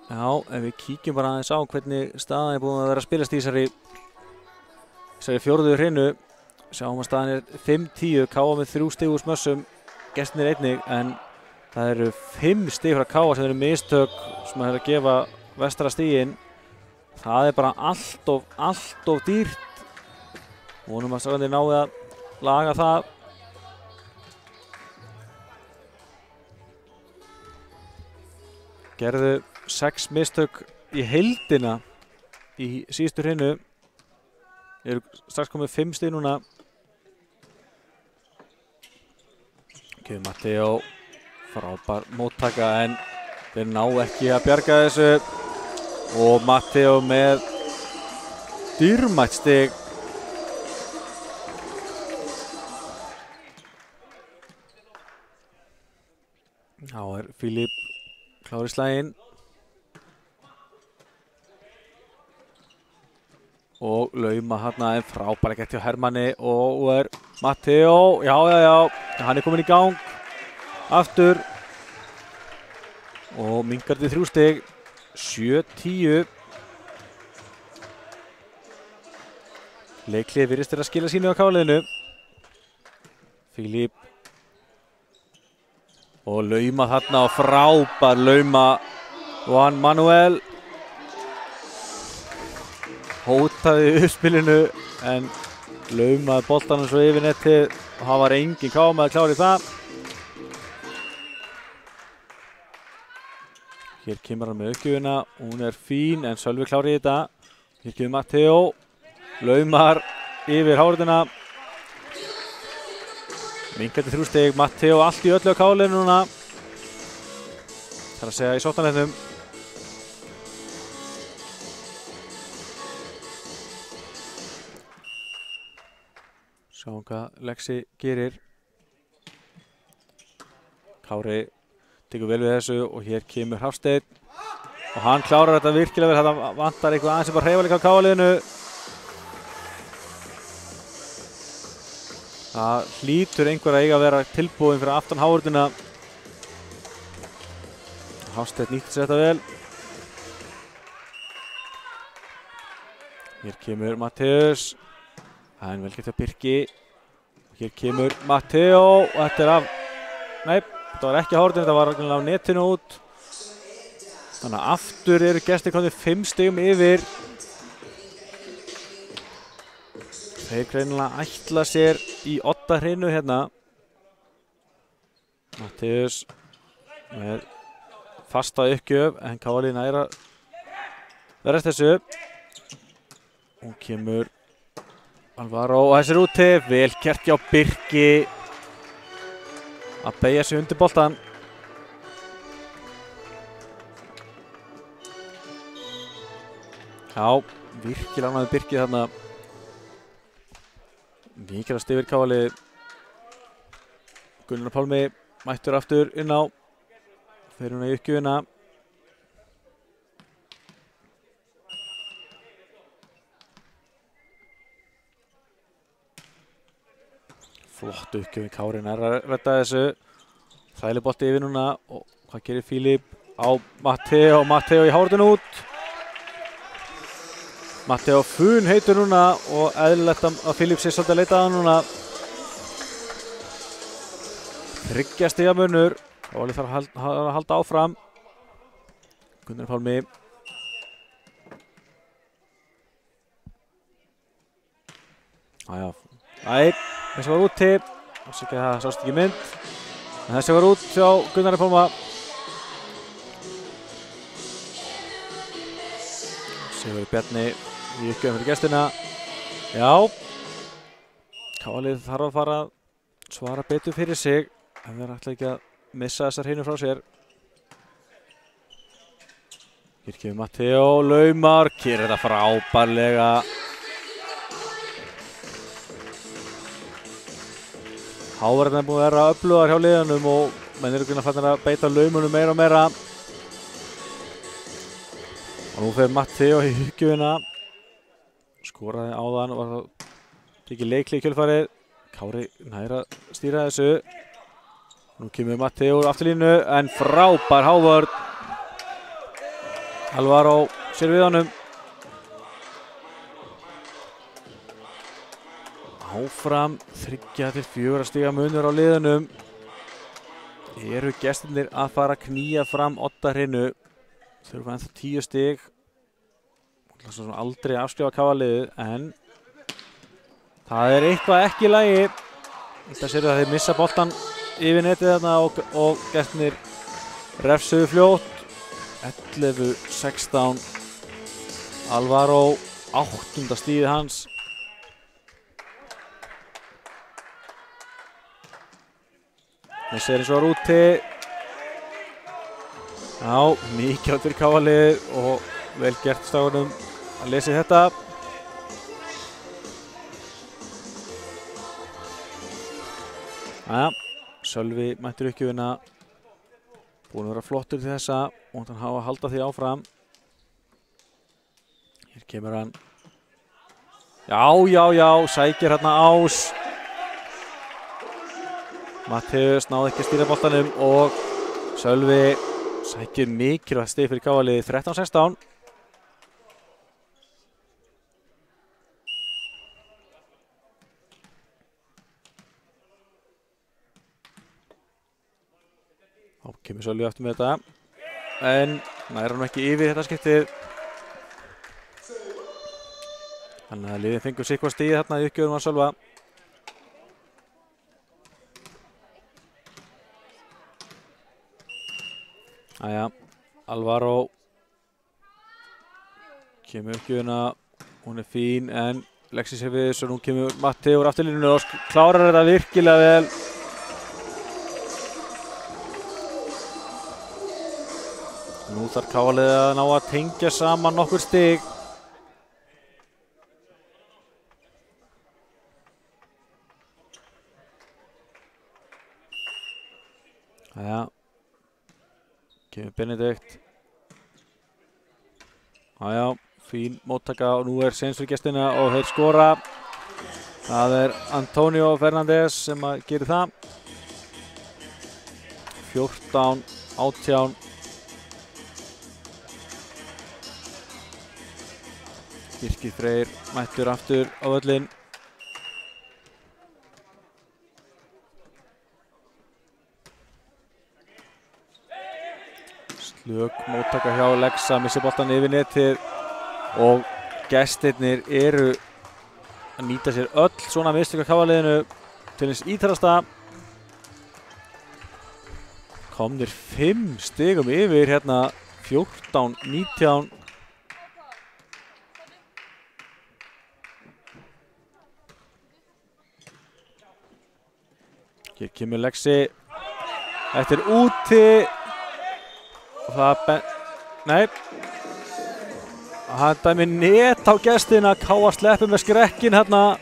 Já, ef við kíkjum bara aðeins á hvernig staðan búin að vera að spilast í þessari 4. hreinu. Sjáum að staðan 5-10, KR með 3 stig úr smössum, gestirnir einnig, en það eru 5 stig frá KR sem eru mistök sem að gefa vestra stiginn. Það bara allt of dýrt. Vonum að strákarnir nái að laga það. Gerðu 6 mistök í heildina í síðustu hreinu. Eru strax komið 5 stig núna. Matteo, frábær móttaka en þeir ná ekki að bjarga þessu. Og Matteo með dýrmætt stig. Þá Filip klár í slaginn. Og lauma hérna en frábær ekkert hjá Hermanni og Matteo, já, hann komin í gang aftur og minnkar til 3 stig, 7-10. Leiklið virðist að skila sínu á KR-liðinu. Filip og lauma þarna og frábær lauma Juan Manuel. Hótaði uppspilinu en laumaði boltanum svo yfir nettið og það var engin KR með að klára í það. Hér kemur hann með uppgjöfuna, hún fín en Sölvi klári í þetta. Hér kemur Matteo, laumar yfir hárðina. Minnkandi 3 stig, Matteo allt í öllu á KR-liðinu núna. Það að segja í sóknarleiknum. Sjáum hvað Lexi gerir. Kári tekur vel við þessu og hér kemur Hafsteinn. Og hann klárar þetta virkilega vel. Þetta vantar eitthvað aðeins bara hreyfanleika á KR-liðinu. Það hlýtur einhver að eiga að vera tilbúinn fyrir aftan hávörðina. Hafsteinn nýtti sér þetta vel. Hér kemur Matteus. Það vel gert að Birki. Hér kemur Matteo og þetta af... Nei, þetta var ekki hárðin, þetta var á netinu út. Þannig að aftur eru gestir komnir 5 stigum yfir. Þeir greinilega ætla sér í 8 hreinu hérna. Matteus með fasta uppgjöf en KR-liðið nær að verðast þessu. Og kemur Alvaro og þessi úti, vel gert hjá Birki að beygja sig undir boltan. Já, virkilega ánægður Birki þarna. Mikilvægt stig fyrir KR-liðið. Gunnar Pálmi mættur aftur inn á. Fer hún í uppgjöfuna. Flott uppgjöfin, Kári nær að redda þessu. Þægileg bolti yfir núna og hvað gerir Filip á Matteo? Matteo í hárðinu út. Matteo fun heitur núna og eðlilegt að Filip sé svolítið að leita að hann núna. 3 stiga munur. Óli þarf að halda áfram. Gunnar Pálmi. Æja, þessi var úti. Það sást ekki mynd. En þessi var út hjá Gunnari Pálma. Sigurður Bjarni í uppgjöfum fyrir gestina. Já. KR-liðið þarf að fara að svara betur fyrir sig. En þeir ætla ekki að missa þessar hreinu frá sér. Hér kemur Matteo, laumar, gerir þetta frábærlega. Hávarðin búið að vera öflugar hjá liðanum og menn eru farnir að beita laumunum meira og meira. Og nú fer Matteo í uppgjöfina. Skoraði áðan og var það tekið leikli í kjölfarið. Kári næra stýra þessu. Nú kemur Matteo úr afturlínu en frábær hávörn. Alvaro sér við honum. Áfram 3-4 stiga munur á liðunum. Eru gestirnir að fara að knýja fram Odda-Hreinu. Þurfa ennþá 10 stig. Það er svona aldrei að afskrifa KA-liðið en það er eitthvað ekki í lagi. Þetta séu að þeir missa boltan yfir netið þarna og gestirnir refsuðu fljótt. 11-16. Alvaro 8. stigið hans. Þessi eins og var úti. Já, mikið fyrir KA-liðið og vel gert strákunum að lesa þetta. Jæja, Sölvi mættur uppgjöfina. Búinn að vera flottur til þessa og hann hafa að halda því áfram. Hér kemur hann. Já, sækir hérna Ás. Matteus náði ekki að stýra boltanum og Sölvi sækir mikilvægt stig fyrir KA-liðið 13-16. Þá kemur Sölvi aftur með þetta en nær hann ekki yfir þetta skiptið. Þannig að liðið fengur sikvað stigið þarna í uppgjöfum að Sölva. Jæja, Alvaro kemur uppgjöfuna, hún er fín en Lexi sér við þessu og nú kemur Matteo úr afturlínunni og klárar þetta virkilega vel. Nú þarf KA-liðið að ná að tengja saman nokkur stig. Jæja. Kemur Benedikt. Jájá, fín móttaka og nú er séns fyrir gestina og þeir skora. Það er Antonio Fernandes sem að gera það. 14-18. Birkir Freyr mættur aftur á völlinn. Slök móttaka hjá Lexa, missir boltan yfir netið og gestirnir eru að nýta sér öll svona mistök á KA-liðinu til hins ítarasta. Komnir 5 stigum yfir hérna 14-19. Hér kemur Lexi eftir úti. Og það hann dæmir net á gestina. KA sleppur með skrekkin hérna.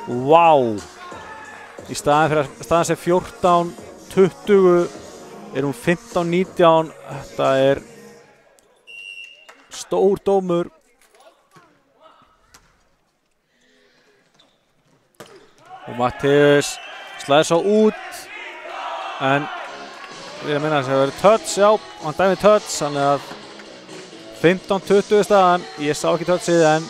Vá. Í staðin sem 14-20 er hún 15-19. Þetta er stór dómur. Og Matteus slæðir svo út en ég meina þess að það verið touch, já, hann dæmið touch, þannig að 15-20 staðan, ég sá ekki touchið en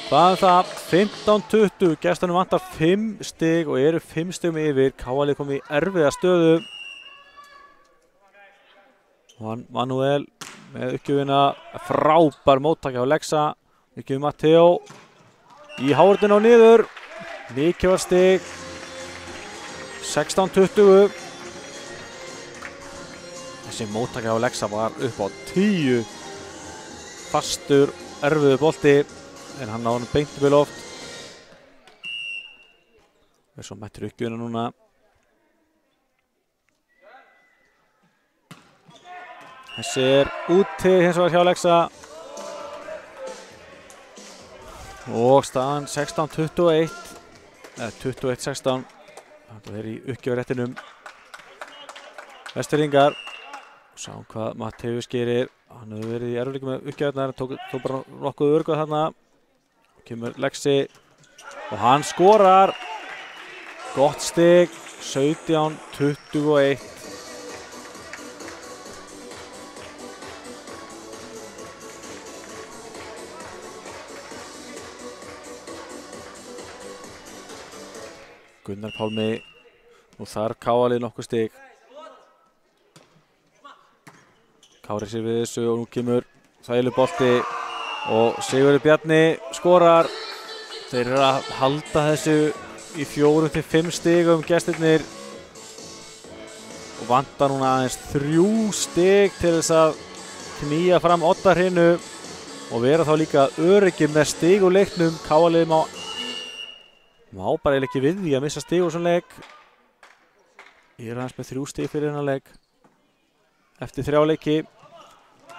það er það, 15-20, gestunum vantar 5 stig og eru 5 stigum yfir, KA-lið komið í erfiða stöðu. Og Manuel með uppgjöfina, frábær móttaka á Lexa, uppgjöfum Matteo í hávörðinu og niður, mikilvægt stig. 16-20. Þessi móttaka á Lexa var upp á 10. Fastur, erfiður bolti en hann náði honum beint upp í loft. Við erum svo mættur uppgjöfuna núna. Þessi er úti hins vegar hjá Lexa. Og staðan 16-21 eða 21-16. Það er í uppgjöfuréttinum. Vestfirðingar Sá hvað Matteus gerir. Hann hefur verið í erfiðleikum með uppgjöfnar, tók bara nokkuð örguð þarna. Kemur Lexi og hann skorar. Gott stig, 17-21. Gunnar Pálmi, og þar Káalið nokkuð stig. Kári sér við þessu og nú kemur þægilegur bolti og Sigurður Bjarni skorar. Þeir eru að halda þessu í 4-5 stigum gestirnir og vantar núna aðeins 3 stig til þess að knýja fram Odda-Hrinu og vera þá líka öruggir með stig úr leiknum. Káalið má bara eiginlega ekki við því að missa stig úr svona leik. Ég er aðeins með 3 stig fyrir þennan leik eftir 3 leiki.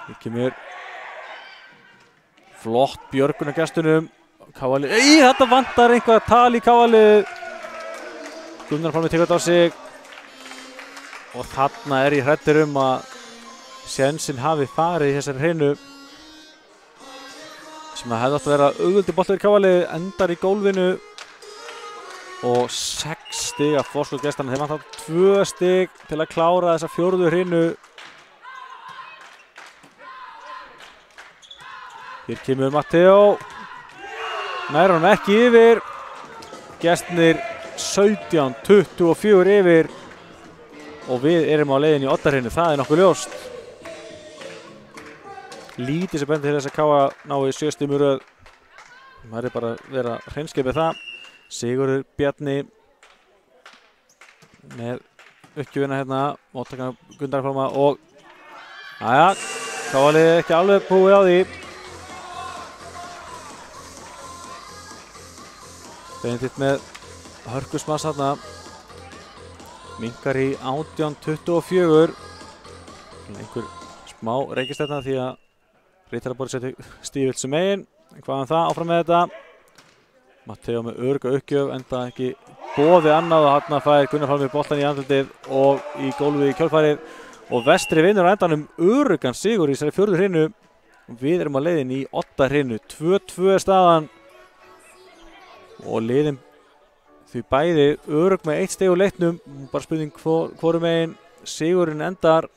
Hér kemur flott björgun af gestunum. Káalið, þetta vantar einhvað tal í Káalið. Gunnar Pálmi tekur þetta á sig og þarna er ég hræddur að sénsinn hafi farið í þessari hreinu sem að hefði átt að vera auðvöldi bolti fyrir Káalið. Endar í gólfinu og 6 stig af forskot gestanna. Þeir vantar 2 stig til að klára þessa 4. hreinu. Hér kemur Matteo. Nær honum ekki yfir. Gestirnir 17-24 yfir og við erum á leiðinni í Odda-Hrinu. Það er nokkuð ljóst. Lítið sem bendir til þess að Káa nái 7 stigum í röð. Það er bara að vera hreinskip með það. Sigurður Bjarni með uppgjöfina hérna. Móttaka Gunnar Pálma og Káalið ekki alveg búið á því. Benedikt með hörkusmass þarna. Minkar í 18-24. Einhver smá reikistefna því að Rittarabóri setur stífilt sem megin. Hvaðan það áfram með þetta. Matteo með örugga uppgjöf, enda ekki boðið annað og þarna fær Gunnar Pálmi boltann í andlitið og í gólfið í kjölfarið. Og Vestri vinnur á endanum öruggan sigur í þessari 4. hreinu. Við erum á leiðinni í Odda-Hrinu. 2-2 staðan. Og liðin því bæði örugg með 1 stig úr leiknum. Bara spurning hvorum megin sigurinn endar.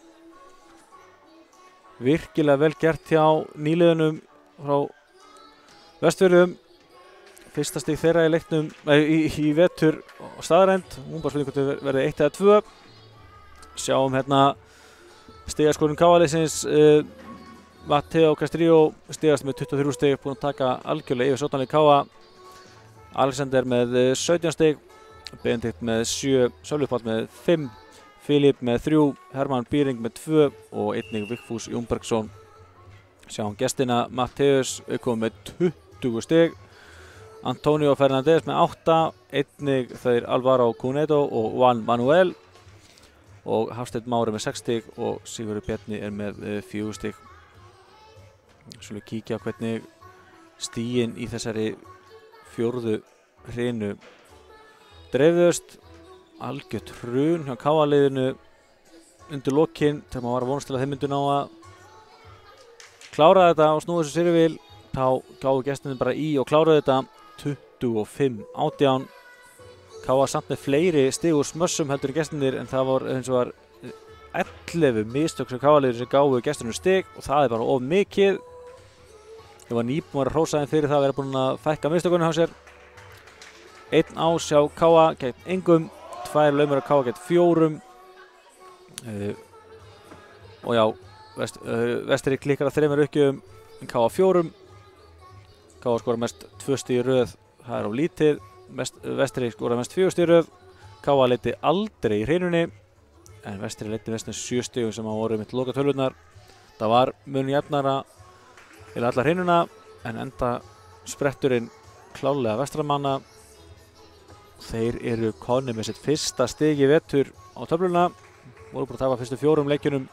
Virkilega vel gert hjá nýliðunum frá Vestfjörðum. Fyrsta stig þeirra í leiknum í vetur og staðrænt. Bara spurning hvort þau verði 1 eða 2. Sjáum hérna stigaskorun Káaliðsins. Matteo Castrillo stigast með 23 stig, búinn að taka algjörlega yfir sóttanleik Káa. Alexander með 17 stig, Benedikt með 7, Sölvi Páll með 5, Filip með 3, Hermann Bíring með 2 og einnig Vigfús Jónbergsson. Sjáum gestina Matteus kom með 20 stig, Antonio Fernandez með 8, einnig þeir Alvaro Cunedo og Juan Manuel og Hafsteinn Mári með 6 stig og Sigurður Bjarni er með 4 stig. Svo við kíkja hvernig stigin í þessari 4. hreinu dreifðust. Algjört hrun hjá Káa-liðinu undir lokinn þegar maður var að vonast til að þeim myndu ná að klára þetta og snúa þessu sérvíl. Þá gáðu gestinni bara í og kláraði þetta 25-18. Káa samt með fleiri stig úr smössum heldur en gestinir, en það var eins og var 11 mistök sem Káa-liðinu sem gáðu gestinum stig og það er bara of mikið. Ég var nýbúinn að hrósa þeim fyrir það að vera búinn að fækka mistökunum hjá sér. 1 ás hjá Káa gegn engum, 2 laumur á Káa gegn 4. Og já, Vestri klikkar að 3 uppgjöfum, en Káa 4. Káa skora mest 2 stig í röð, það er á lítið. Vestri skora mest 4 stig í röð. Káa leiddi aldrei í hreinunni, en Vestri leiddi mest 7 stigum sem voru mitt loka tölvurnar. Það var mun jafnara í alla hreinuna, en enda spretturinn klálega vestramanna. Þeir eru konið með sitt fyrsta stig í vetur á töfluna. Voru bara að tapa fyrstu 4 leikjunum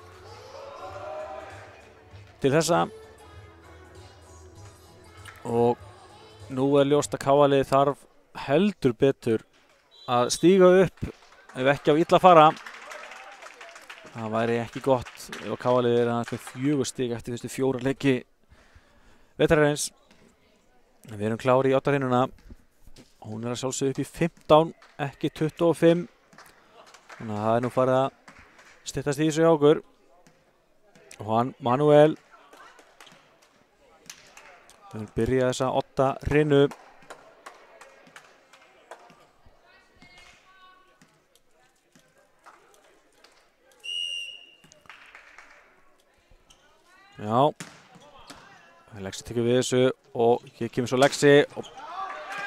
til þessa. Og nú er ljóst að Káa-liðið þarf heldur betur að stíga upp ef ekki á illa fara. Það væri ekki gott ef KA-liðið er aðeins með 4 stig eftir fyrstu 4 leiki vetrarins. Við erum klári í 8 hrinuna. Hún er að sjálfsögðu upp í 15, ekki 25. Þannig að það er nú farið að styttast í þessu hjá okkur. Juan Manuel. Við viljum byrja þessa 8 hrinu. Já. Lexi tekur við þessu og hér kemur svo Lexi og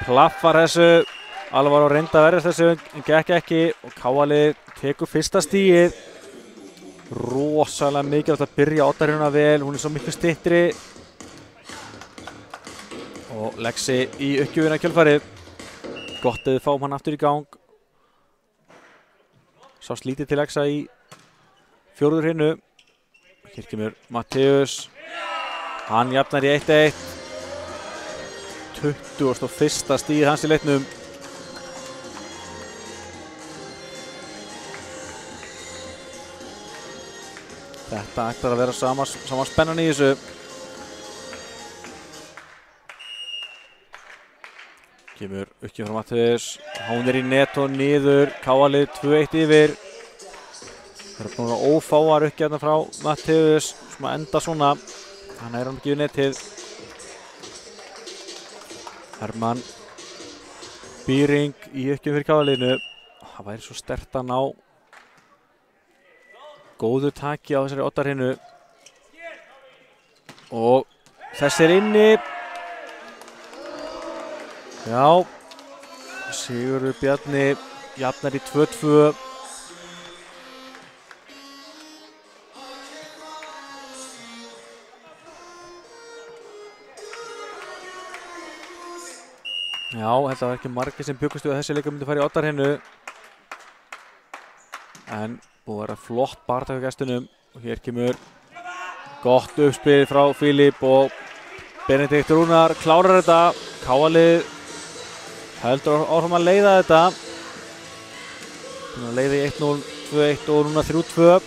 plaffar þessu. Alvaro reyndi að verjast þessu en gekk ekki og KA-liðið tekur fyrsta stigið. Rosalega mikilvægt að byrja 8 hrinuna vel, hún er svo miklu styttri. Og Lexi í uppgjöfina kjölfarið. Gott að við fáum hann aftur í gang. Sá slítið til Lexa í 4. hrinu. Hér kemur Mattheus. Hann jafnar í 1-1. 21. stigið hans í leiknum. Þetta ætlar að vera sama spennan í þessu. Kemur ekki frá Mattheus. Hún er í net og niður. KA-lið 2-1 yfir. Það eru búin að ófáar uppgjarnar frá Mattheus sem að enda svona. Hann er hann ekki við netið. Hermann Býring í uppgjörn fyrir KA-liðinu. Það væri svo sterkt að ná góðu taki á þessari 8 hrinu. Og þessi er inni. Já. Sigurður Bjarni jafnar í 2-2. Já, þetta var ekki margir sem bjuggust við að þessi leikur myndi fara í 8 hrinu. En búið að vera flott baráttu hjá gestunum. Og hér kemur gott uppspil frá Filip og Benedikt Rúnar klárar þetta. KA-lið heldur áfram að leiða þetta. Búin að leiða í 1-0, 2-1 og núna 3-2.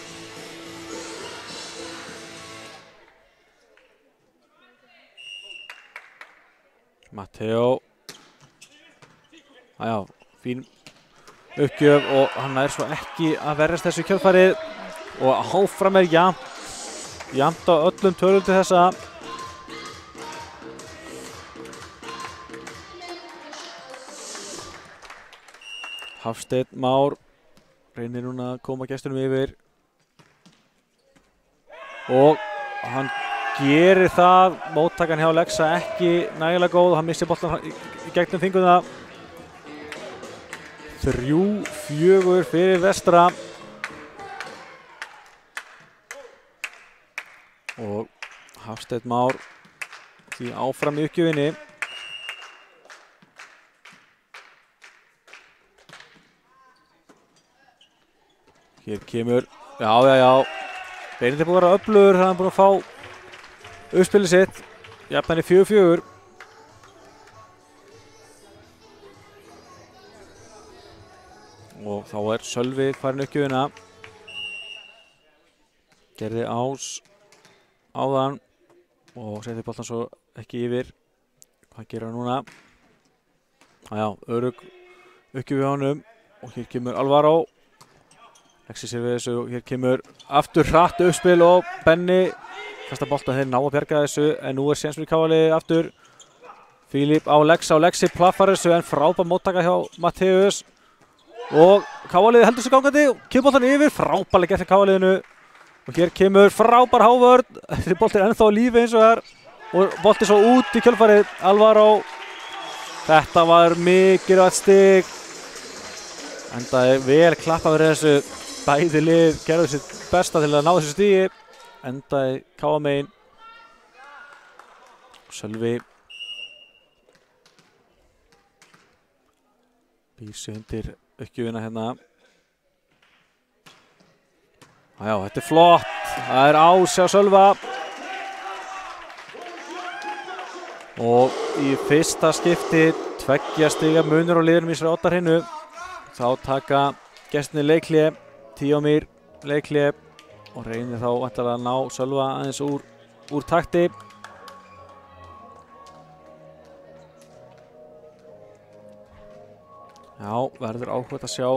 Matteo. Já, fín uppgjöf og hann er svo ekki að verjast þessu kjölfarið og áfram er jafnt á öllum tölum til þessa. Hafsteinn Már reynir núna að koma gestunum yfir og hann gerir það. Móttakan hjá Lexa ekki nægilega góð, hann missir boltan í gegnum fingurna. 3-4 fyrir vestra. Og Hafsteinn Már því áfram í uppgjöfinni. Hér kemur, já. Benedikt er búin að vera öflugur, hann er búin að fá uppspilið sitt. Jafnan í 4-4. Og þá er Sölvi farin uppgjöfina. Gerði ás áðan og setti boltan svo ekki yfir. Hvað gerir hann núna? Já, örugg uppgjöf á honum og hér kemur Alvaro. Lexi sér við þessu og hér kemur aftur hratt uppspil og Benni kasta boltan, þeir ná að bjarga þessu en nú er séns fyrir KA-liðið aftur. Filip á Lexa og Lexi plaffar þessu en frábær móttaka hjá Mattheus. Og KA-liðið heldur sig gangandi og kemur boltan yfir, frábærlega gert hjá KA-liðinu. Og hér kemur frábær hávörn, þessi bolti er ennþá á lífi eins og þar. Og bolti svo út í kjölfarið, Alvaro. Þetta var mikilvægt stig. Endaði vel klappað fyrir þessu. Bæði lið gerðu sitt besta til að ná þessu stigi. Endaði KA-megin. Sölvi býr sig undir uppgjöfina hérna. Já, þetta er flott. Það er ás hjá Sölva. Og í fyrsta skipti 2 stiga munur á liðunum í þessari 8 hrinu. Þá taka gestirnir leikhlé. Tíómír leikhlé og reynir þá væntanlega að ná Sölva aðeins úr takti. Já, verður áhugavert að sjá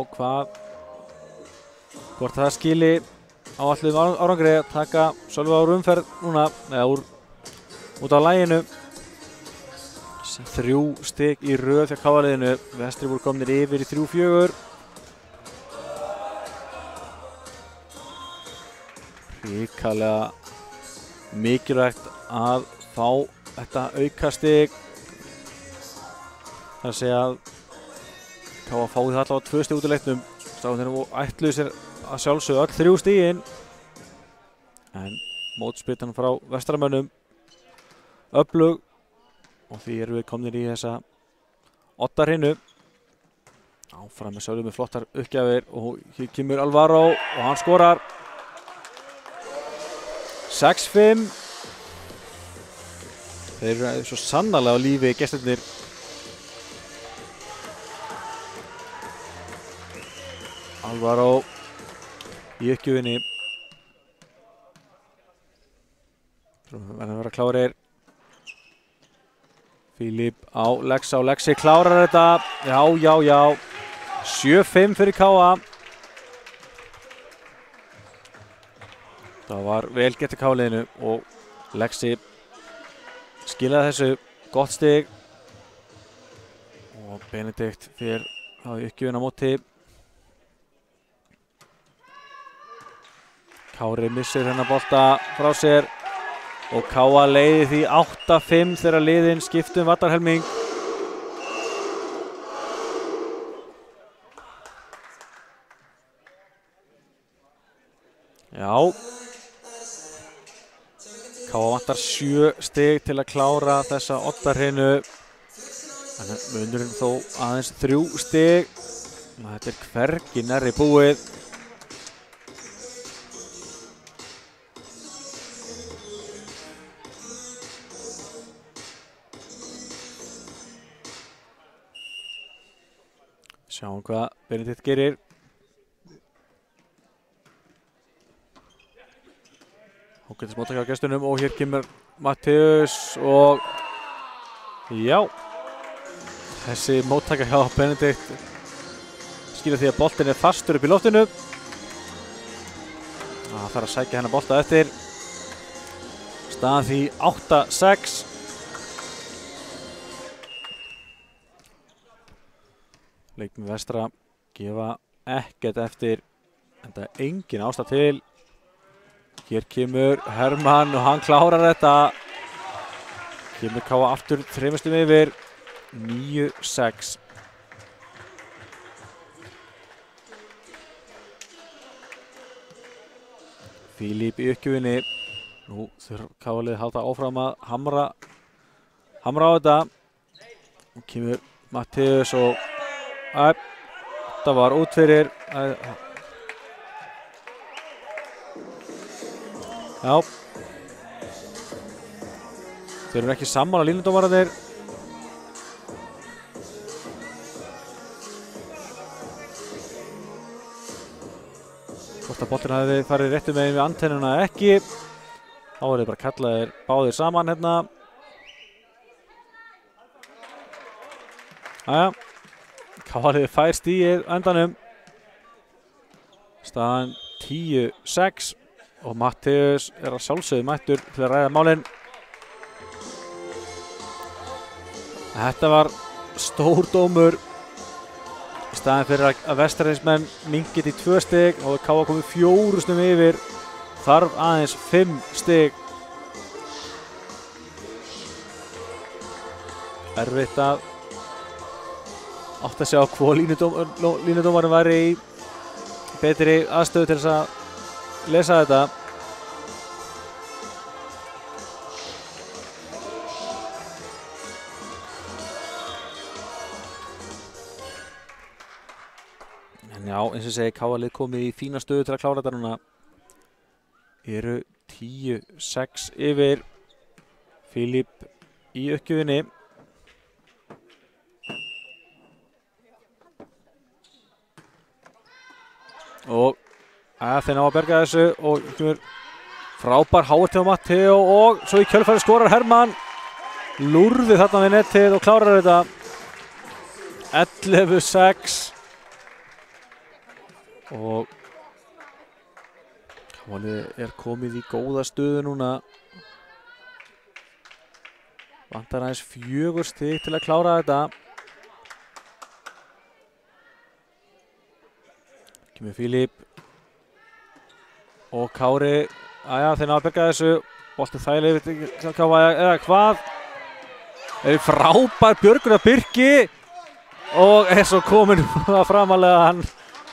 hvort það skili á allir árangri að taka Sölva úr umferð núna, eða út á laginu. 3 stig í röð hjá KA-liðinu. Vestri voru komnir yfir í 3-4. Ríkalega mikilvægt að fá þetta aukastig. Það að segja að KA fáið það allavega 2 stig út í leiknum. Strákarnir ætluðu sér að sjálfsögðu öll 3 stigin. En mótspyrnan frá vestramönnum öflug. Og því erum við komnir í þessa Odda-hrynu. Áfram með Sölvi með flottar uppgjafir og hér kemur Alvaro og hann skorar. 6-5. Þeir eru svo sannarlega á lífi gestirnir. Alvaro í uppgjöfinni. Verður að vera klárir. Filip á Lexi klárar þetta. Já. 7-5 fyrir KA. Það var vel gert í KA-liðinu og Lexi skilaði þessu gott stig. Og Benedikt fyrir á uppgjöfina móti. Kári missir þennan bolta frá sér. Og KA leiði því 8-5 þegar liðin skiptum vallarhelming. Já. KA vantar 7 stig til að klára þessa Odda-hrynu. En munurinn þó aðeins 3 stig. Þetta hvergi nærri búið. Sjáum hvað Benedikt gerir. Ágætis móttaka á gestunum og hér kemur Mattheus og já, þessi móttaka hjá Benedikt skýrir því að boltinn fastur upp í loftinu. Það þarf að sækja hennar bolta eftir. Staðan því 8-6. Leikmenn vestra gefa ekkert eftir, en það er engin ástæða til. Hér kemur Hermann og hann klárar þetta. Kemur KA aftur 3 stigum yfir. 9-6. Filip í uppgjöfinni. Nú þurfa KA-liðið halda áfram að hamra á þetta. Nú kemur Mattheus og það var út fyrir. Já. Þeir eru ekki sammála línudómararnir. Hvort að boltinn hafi farið réttu megin við antennuna eða ekki. Þá er þið bara kallaðir báðir saman hérna. Jæja. KA-liðið fær stigið á endanum. Staðan 10-6 og Mattheus að sjálfsögðu mættur til að ræða málin. Þetta var stór dómur. Í staðinn fyrir að Vestarheinsmenn minkið í 2 stig og KA komið 4 stigum yfir. Þarf aðeins 5 stig. Erfitt að átt að sjá hvað línudómarinn væri í betri aðstöðu til þess að lesa þetta. En já, eins og segi, KA-lið komið í fína stöðu til að klára þetta núna. Eru 10-6 yfir. Filip í uppgjöfinni. Og Þeir ná að berga þessu og kemur frábær háert hjá Matteo og svo í kjölfæri skorar Hermann. Lúrði þarna við netið og klárar þetta. 11-6. Og KA komið í góða stöðu núna. Vantar aðeins 4 stig til að klára þetta. Kemur Fílip og Kári. Þeir ná að berga þessu. Boltinn þægilega yfir KA eða hvað? Frábær björgun af Birki og svo komin framalega hann.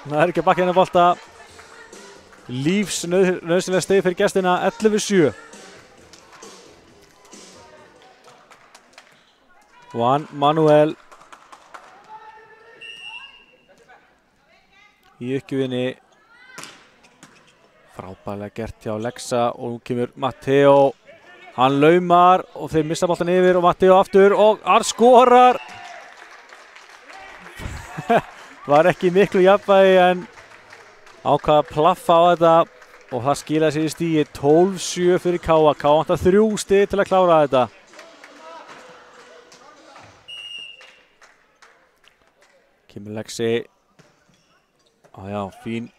Það ekki að bakka henni bolta. Lífsnauðsynlega stig fyrir gestina. 11-7. Juan Manuel í uppgjöfinni. Frábærlega gert hjá Lexa og nú kemur Matteo. Hann laumar og þeir missa boltan yfir og Matteo aftur og hann skorar. Var ekki miklu jafnvægi en ákvað að plaffa á þetta og það skilaði sér í stigi. 12-7 fyrir KA. KA vantar 3 stig til að klára þetta. Kemur Lexi. Fín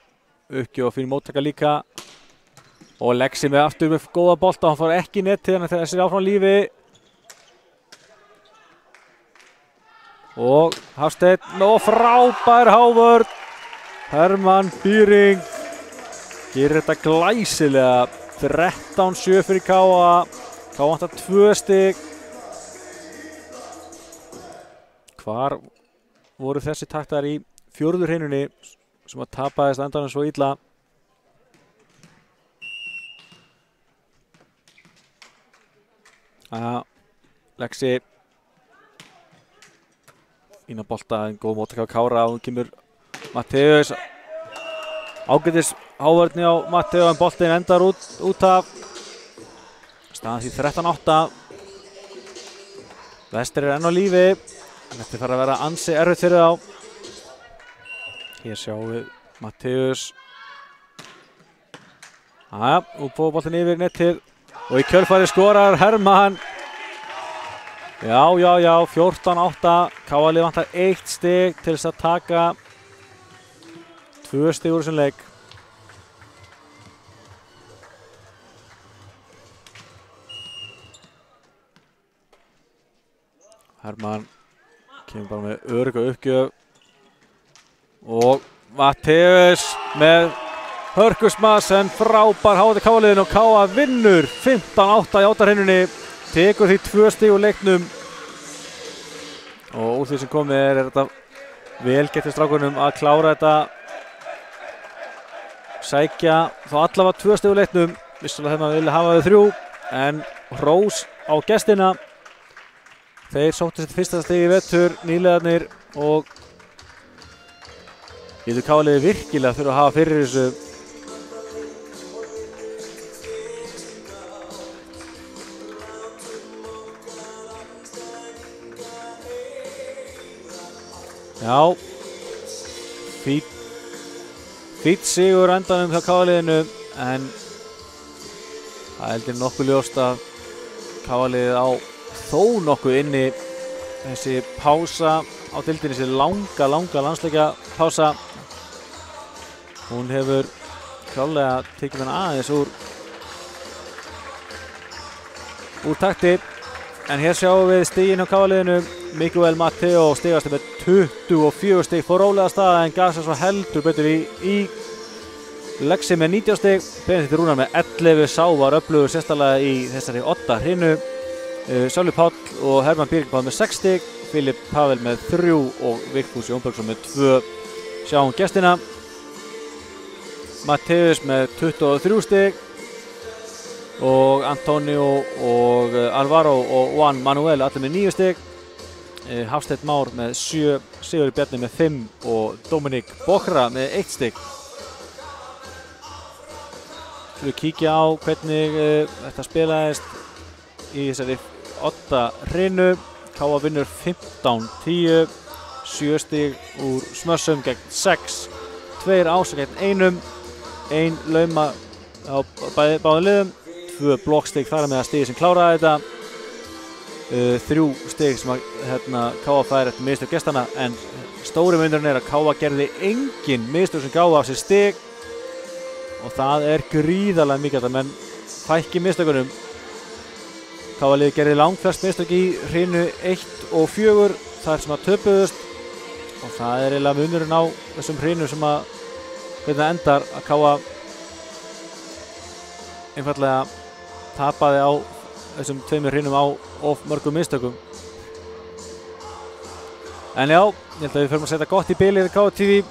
uppgjöf og fín móttaka líka. Og Lexi með aftur með góða bolta. Hann fór ekki netið þannig að þessi er áfram lífi. Og Hafsteinn og frábær hávörn. Hermann Byring gerir þetta glæsilega. 13-7 fyrir KA. KA vantar 2 stig. Hvar voru þessi taktar í 4. hrinunni sem að tapaðist endanum svo illa? Lexi ína bolta, en góð móttaka á Kára og hún kemur Matteus. Ágætis hávörðni á Matteo en boltinn endar út af. Staðan því 13-8. Vestir enn á lífi en þetta fara að vera ansi erfitt fyrir þá. Hér sjáum við Matteus. Útbúið boltinn yfir netið og í kjölfari skorar Hermann. Já, 14-8. KA vantar 1 stig til þess að taka 2 stig úr þessum leik. Hermann kemur bara með örugga uppgjöf og Matteus með hörkusmass en frábær háði KA-liðinu og KA vinnur 15-8 í átarhinnunni. Tekur því 2 stig úr leiknum og úr því sem komið er þetta vel gert hjá strákunum að klára þetta. Sækja þá allavega 2 stig úr leiknum. Vissulega þegar maður vilja hafa þau 3 en hrós á gestina. Þeir sóttu sitt fyrsta stig í vetur, nýliðarnir, og ég held KA-liðið virkilega þurfa að hafa fyrir þessu. Já, fínn sigur endanum hjá KA-liðinu en það heldur nokkuð ljóst að KA-liðið á þó nokkuð inni þessi pása á deildinni, þessi langa landsleikja pása. Hún hefur klárlega tekið hann aðeins úr takti. En hér sjáum við stigin hjá KA-liðinu. Miguel Matteo stigast með 24 stig, fór rólega af stað en gaf sér svo heldur betur í Lexi með 19 stig. Benedikt Rúnar með 11, sá var öflugur sérstaklega í þessari 8 hrinu. Sölvi Páll og Hermann Byring með 6 stig, Filip Pavel með 3 og Vigfús Jónbergsson með 2. Sjáum gestina. Matteus með 23 stig og Antonio og Alvaro og Juan Manuel allir með 9 stig. Hafsteinn Már með 7, Sigurður Bjarni með 5 og Dominik Bokra með 1 stig. Við kíkja á hvernig þetta spilaðist í þessari 8 hrinu. KA vinnur 15-10, 7 stig úr smössum gegn 6, 2 ása gegn 1, ein lauma á báðum liðum, 2 blokkstig þar með að stigi sem kláraði þetta, 3 stig sem að K.A. fær eftir mistök gestana, en stóri munurinn að K.A. gerði engin mistök sem gáfu af sér stig og það gríðarlega mikilvægt að menn fækki mistökunum. K.A. liðið gerði langflest mistök í hrinu 1 og 4 þar sem að töpuðust og það eiginlega munurinn á þessum hrinu sem að hvernig endar að K.A. einfaldlega tapaði á þessum 2 hrinum á of mörgum mistökum. En já, ég held að við förum að setja gott í bilið K.A. TV.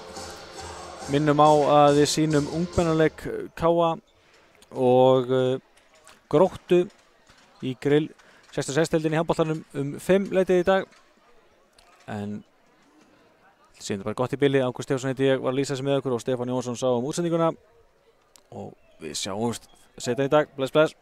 Minnum á að við sýnum ungmennaleik K.A. og Gróttu í grill 66-deildinni í handboltanum 5 leitið í dag. En sýnum bara gott í bilið. Ágúst Stefánsson heiti ég, var að lýsa þessu með okkur og Stefán Jónsson sá útsendinguna og við sjáumst setna í dag. Bless, bless.